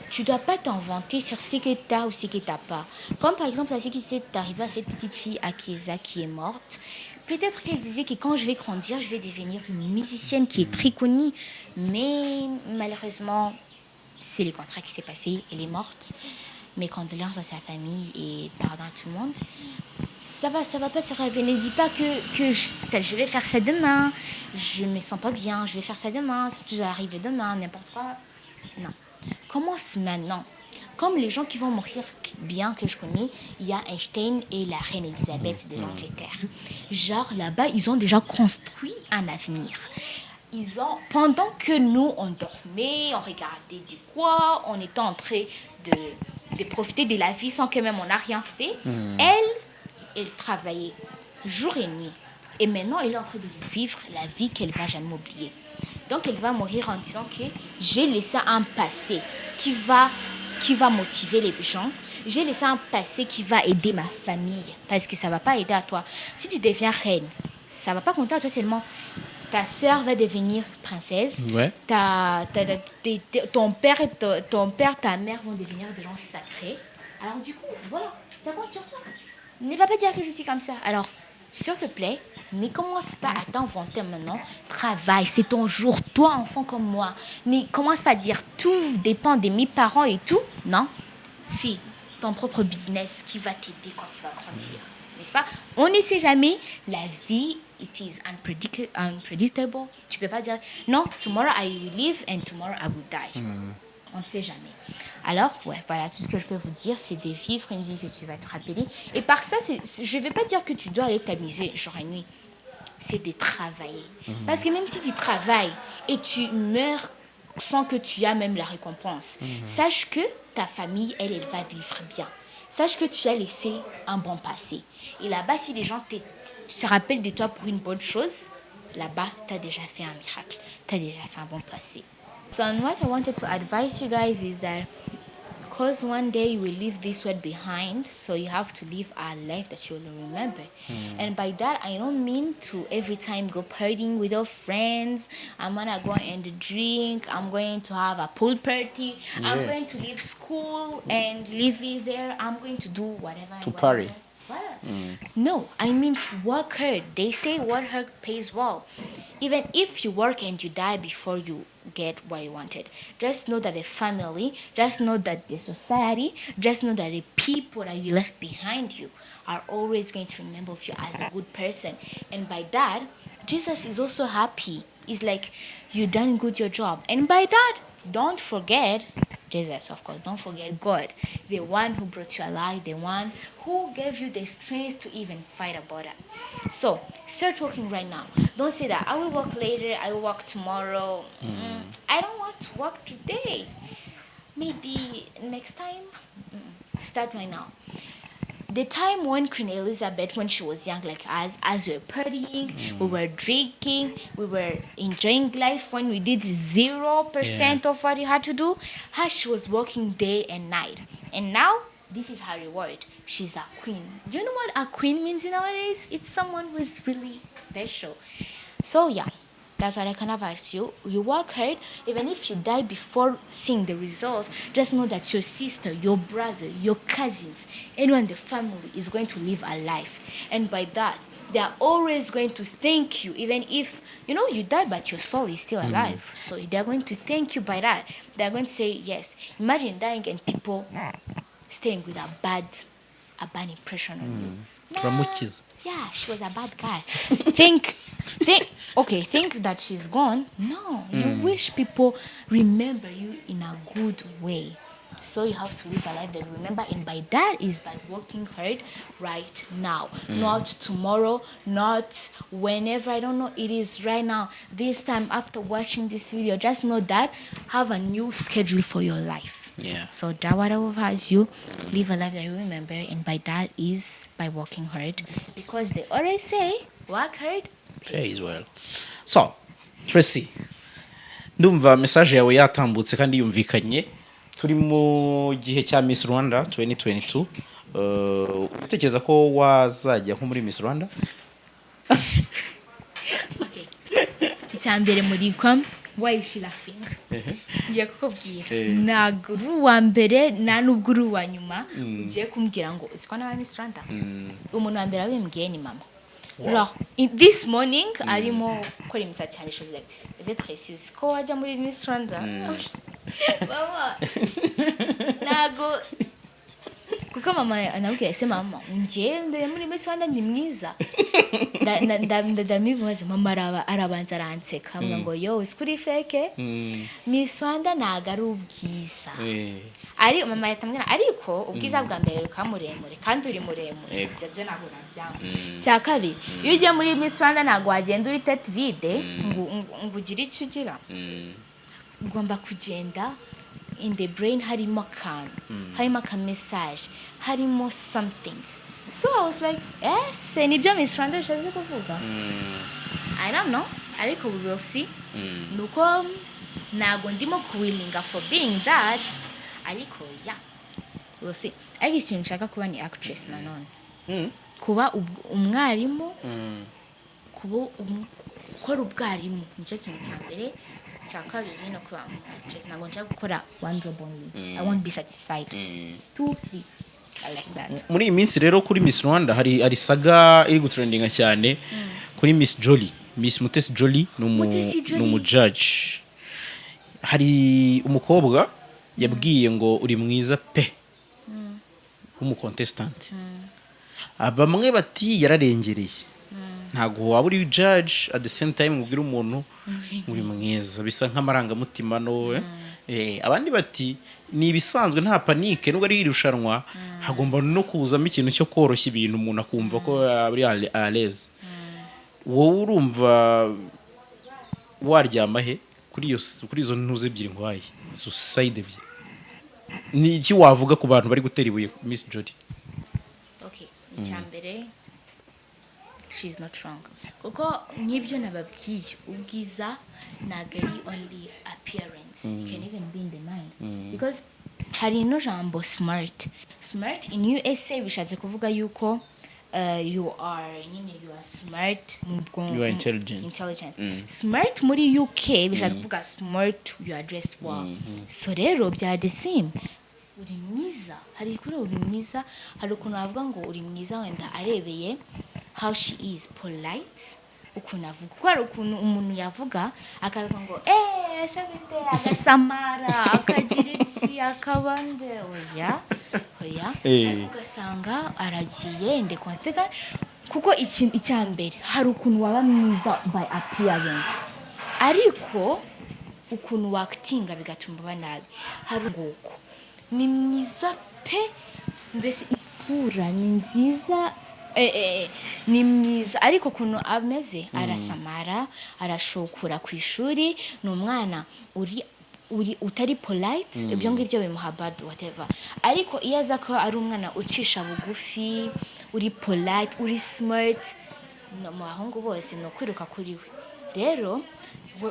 Tu dois pas t'inventer sur ce que tu as ou ce que tu n'as pas. Comme par exemple, ce qui s'est arrivé à cette petite fille AKEZA qui est morte. Peut-être qu'elle disait que quand je vais grandir, je vais devenir une musicienne qui est très connue. Mais malheureusement, c'est le contraire qui s'est passé. Elle est morte. Mes condoléances à sa famille et pardon à tout le monde. Ça va pas se révéler. Ne dis pas que je vais faire ça demain. Je me sens pas bien. Je vais faire ça demain. Ça peut arriver demain, n'importe quoi. Non. Commence maintenant. Comme les gens qui vont mourir bien que je connais, il y a Einstein et la reine Elisabeth de l'Angleterre. Genre là-bas, ils ont déjà construit un avenir. pendant que nous, on dormait, on regardait de quoi, on était en train de profiter de la vie sans que même on n'a rien fait, elle travaillait jour et nuit. Et maintenant, elle est en train de vivre la vie qu'elle ne va jamais oublier. Donc, elle va mourir en disant que j'ai laissé un passé qui va motiver les gens. J'ai laissé un passé qui va aider ma famille. Parce que ça ne va pas aider à toi. Si tu deviens reine, ça ne va pas compter à toi seulement. Ta sœur va devenir princesse. Ouais. Ton père, ta mère vont devenir des gens sacrés. Alors du coup, voilà, ça compte sur toi. Ne va pas dire que je suis comme ça. Alors, s'il te plaît, ne commence pas à t'inventer maintenant. Travaille, c'est ton jour. Toi, enfant comme moi, ne commence pas à dire tout dépend de mes parents et tout. Non, fille, ton propre business qui va t'aider quand tu vas grandir. N'est-ce pas? On ne sait jamais. La vie, it is unpredictable. Tu peux pas dire, non, tomorrow I will live and tomorrow I will die. On ne sait jamais. Alors, ouais, voilà, tout ce que je peux vous dire, c'est de vivre une vie que tu vas te rappeler. Et par ça, je ne vais pas dire que tu dois aller t'amuser jour et nuit. C'est de travailler. Parce que même si tu travailles et tu meurs sans que tu aies même la récompense, sache que ta famille, elle va vivre bien. Sache que tu as laissé un bon passé. Et là-bas, si les gens se rappellent de toi pour une bonne chose, là-bas, tu as déjà fait un miracle. Tu as déjà fait un bon passé. So what I wanted to advise you guys is that because one day you will leave this world behind, so you have to live a life that you will remember. And by that, I don't mean to every time go partying with your friends. I'm gonna go and drink. I'm going to have a pool party. I'm going to leave school and leave it there. I'm going to do whatever. To party. No, I mean to work hard. They say work hard pays well. Even if you work and you die before you get what you wanted, just know that the family, just know that the society, just know that the people that you left behind you are always going to remember you as a good person. And by that, Jesus is also happy. It's like you done good your job. And by that, don't forget Jesus, of course. Don't forget God, the one who brought you alive, the one who gave you the strength to even fight about it. So start working right now. Don't say that I will work later, I will work tomorrow. I don't want to work today. Maybe next time. Start right now. The time when Queen Elizabeth, when she was young like us, as we were partying, we were drinking, we were enjoying life when we did 0% of what you had to do, how she was working day and night. And now, this is her reward. She's a queen. Do you know what a queen means nowadays? It's someone who is really special. So yeah, that's what I can advise you. You work hard, even if you die before seeing the result, just know that your sister, your brother, your cousins, anyone in the family is going to live a life. And by that, they are always going to thank you, even if, you die, but your soul is still alive. So they're going to thank you by that. They're going to say, yes. Imagine dying and people staying with a bad impression on you. Turamukiza. Yeah, she was a bad guy. think that she's gone. No, you wish people remember you in a good way. So you have to live a life that you remember, and by that is by working hard right now. Not tomorrow, not whenever, I don't know, it is right now. This time after watching this video, just know that have a new schedule for your life. Yeah. So that what I will advise you, live a life that you remember, and by that is by working hard. Because they always say, work hard, Pays well. So, Tressy, ndumva message yawe yatambutse kandi yumvikanye. Turi mu gihe cya Miss Rwanda 2022. Utekereza ko wazajya nko muri Miss Rwanda? Okay. Icyambere muri kwa wayishira finga. Ngiye kukubwira. Ntabwo uri uwa mbere nta n'ubwo uri uwa nyuma. Ugiye kumbwira ngo siko na Miss Rwanda. Umuntu wa mbere abimbwiye ni mama. Wow. This morning, arimo gukora imisatsi cyane, she was like, is it Tressy ko wajya muri Miss Rwanda? Mama, nago kuko mama anabwiye se mama ngende muri Miss Rwanda ni mwiza ndamibaza mama arabanza aranseka hamwe ngo yo iskuri feke Miss Rwanda naga ari ubwiza ari mama yatamwira ariko ubwiza bwa mbere rukamuremure kandi uri muremure byo nabura byanga cya kabiri iyo ujya muri Miss Rwanda nago wagenda uri tete vide ngo ugire icyo ugira ugomba kugenda in the brain harimo ka message harimo something. So I was like yes nibyo Miss Rwanda ishaje kuvuga I don't know ariko we will see nuko nago ndimo kuwilinga for being that ariko yeah we'll see ariko ikintu nshaka kuba ni actress nanone kuba umwarimu kuba ukora ubwarimu nicyo kintu cya mbere cya kabiri no kuba actress nago nshaka gukora one job only I won't be satisfied 2 3 I like that. Muri iyi minsi rero kuri Miss Rwanda hari saga iri gutrendinga cyane kuri Miss Jolly Miss Mutesi Jolly numu judge hari umukobwa yabwiye ngo uri mwiza pe umu contestant abamwe bati yararengereye ntago waba uri judge at the same time ubwira umuntu uri mwiza bisa nk'amarangamutima no abandi bati ni ibisanzwe nta panike nubwo ari irushanwa hagomba no kuzamo ikintu cyo koroshya ibintu umuntu akumva ko ari à l'aise wowe urumva waryama he kuri izo ntuze ebyiri ngwaye suicide ebyiri ni iki wavuga ku bantu bari gutera ibuye Miss Jolly? Okay icyambere she's not wrong kuko nk'ibyo nababwiye ubwiza nagari only appearance it can even be in the mind because hari no jambo smart in USA bishatse kuvuga yuko you are smart you are intelligent smart muri UK bishatse kuvuga smart you are dressed well so rero bya the same uri mwiza hari kuri uri mwiza hari ukuntu avuga ngo uri mwiza wenda arebeye how she is polite ukuntu avuga kuko hari ukuntu umuntu yavuga akavuga ngo sabite agasamara akagira iki akabande oya ugasanga aragiye nde constance kuko icyambere hari ukuntu waba mwiza by appearance ariko ukuntu actinga bigatuma banabi hari uguko ni mwiza pe mbese isura ni nziza ni mwiza ariko kuno ameze arasamara arashokura ku ishuri ni umwana uri utari polite ibyo ngibyo bimuha bad whatever ariko iyo aza ko ari umwana ucisha bugufi uri polite uri smart no mahungu bose no kwiruka kuri we rero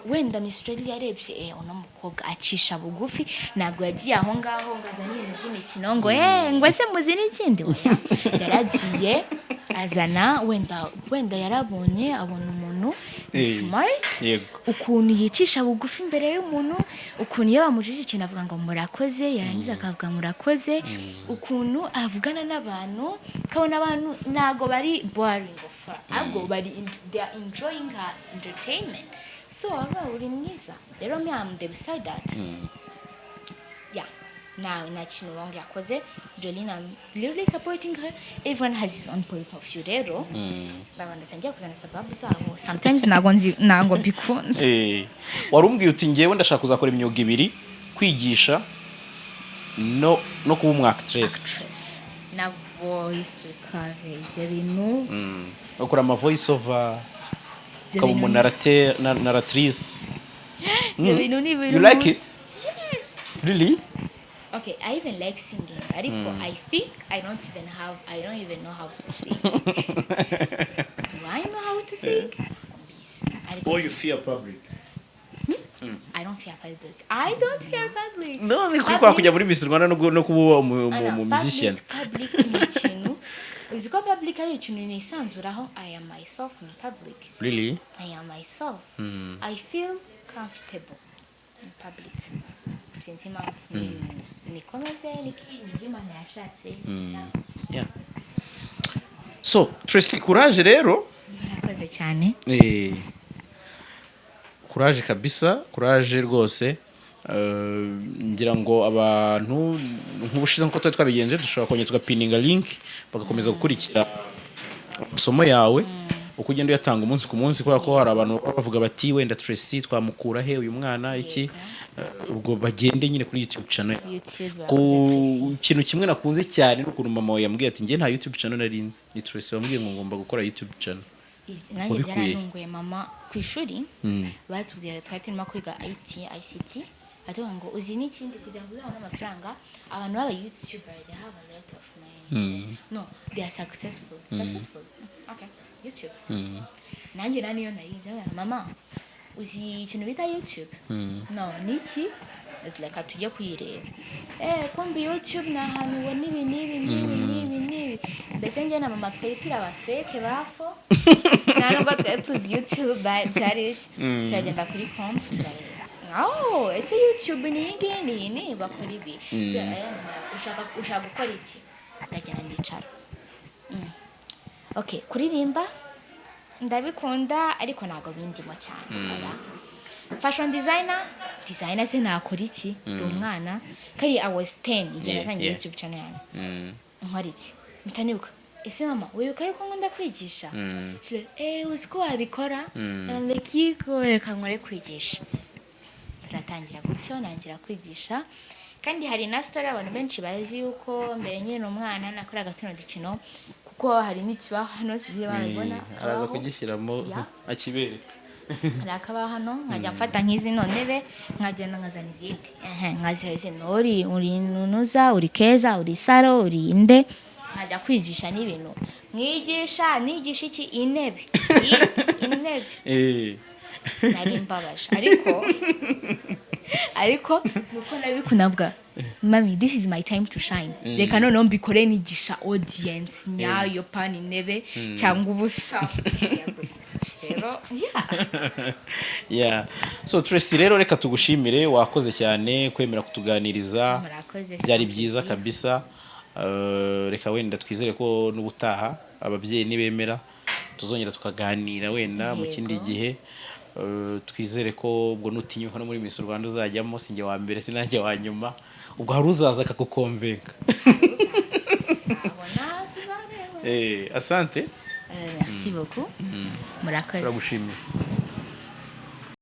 wenda Miss Australia yarebye uno mukobwa acisha bugufi nago yagiye aho ngaho ngazanye ibintu by'imikino ngo ngo se muzi n'ikindi yaragiye azana wenda yarabonye abona umuntu smart ukuntu yicisha bugufi imbere y'umuntu ukuntu iyo bamujije ikintu avuga ngo murakoze yarangiza akavuga murakoze ukuntu avugana n'abantu kabona abantu nago bari boring of ahubwo bari they are enjoying her entertainment. So uri mwiza rero me am the beside that yeah now in that wrong yakoze Jolina literally supporting her everyone has his own point of view rero babanda tangiye kuzana sababu zabo sometimes nago bikunda warumbwiye uti ngewe ndashaka kuzakora imyuga ibiri kwigisha no kuba umu actress na voice recovery bino ukora ama voice over comme narratrice. You like it? Yes. Really? Okay, I even like singing. I think I don't even know how to sing. Do I know how to sing? Or you fear public? Me? I don't fear public. No, ni kwa kujya muri Miss Rwanda no kuba mu musician. Public ni ikintu. Uziko public ari ikintu nisanzuraho. I am myself in public. Really? I am myself. I feel comfortable in public. Since nikomeze nijima nashatse. Yeah. So, Tressy courage rero. Murakoze cyane. Courage kabisa, courage rwose. ngira ngo abantu nk'ubushize nko twari twabigenje dushobora kongera tugapininga link bagakomeza gukurikira amasomo yawe uko ugenda uyatanga umunsi ku munsi kubera ko hari abantu bavuga bati wenda Tressy twamukura he uyu mwana iki ubwo bagende nyine kuri YouTube channel ku kintu kimwe nakunze cyane n'ukuntu mama we yambwiye ati nge nta YouTube channel narinzi ni Tressy wambwiye ngo ngomba gukora YouTube channel nanjye byarantunguye mama ku ishuri batubwiye twari turimo kwiga ICT atuga ngo uzi n'ikindi kugira ngo uzabone amafaranga abantu baba YouTuber they have a lot of money no they are successful okay YouTube nanjye niyo narinze mama uzi ikintu bita YouTube no niki it's like atujye kuyireba kumbi YouTube na ahantu ubona ibi nibi mbese njye na mama twari turi abafeke bafo nta nubwo twari tuzi YouTube byari turagenda kuri comp turareba ese YouTube ni bakora ibi ushaka gukora iki ndagenda ndicara okay kuririmba ndabikunda ariko ntago bindimo cyane fashion designer se nakora iki ndi umwana kari I was 10 igihe natangiye YouTube channel yanjye nkora iki mutanibuka ese mama wibuka yuko ngunda kwigisha uziko wabikora like yiko reka nkore kwigisha turatangira gutyo nangira kwigisha kandi hari na story abantu benshi bazi yuko mbere nyine umwana nakoraga tuno dukino kuko hari n'ikibaho hano sigiye babibona araza kugishyiramo akibereka rakaba hano nkajya mfata nk'izi ntebe nkagenda nkazana izindi nkazeze uri nunuza uri keza uri saro uri inde nkajya kwigisha n'ibintu nigisha iki intebe nari mbabaje ariko nuko nabikunabwa mami this is my time to shine reka noneho mbikore nigisha audience nyayo pani intebe cyangwa ubusa rero so Tressy rero reka tugushimire wakoze cyane kwemera kutuganiriza byari byiza kabisa reka wenda twizere ko n'ubutaha ababyeyi nibemera tuzongera tukaganira wenda mu kindi gihe twizere ko ubwo nutinyuka no muri Miss Rwanda uzajyamo sinjye wa mbere sinajye wa nyuma ubwo hari uzaza akakukonvenka asante merci beaucoup murakoze turagushimiye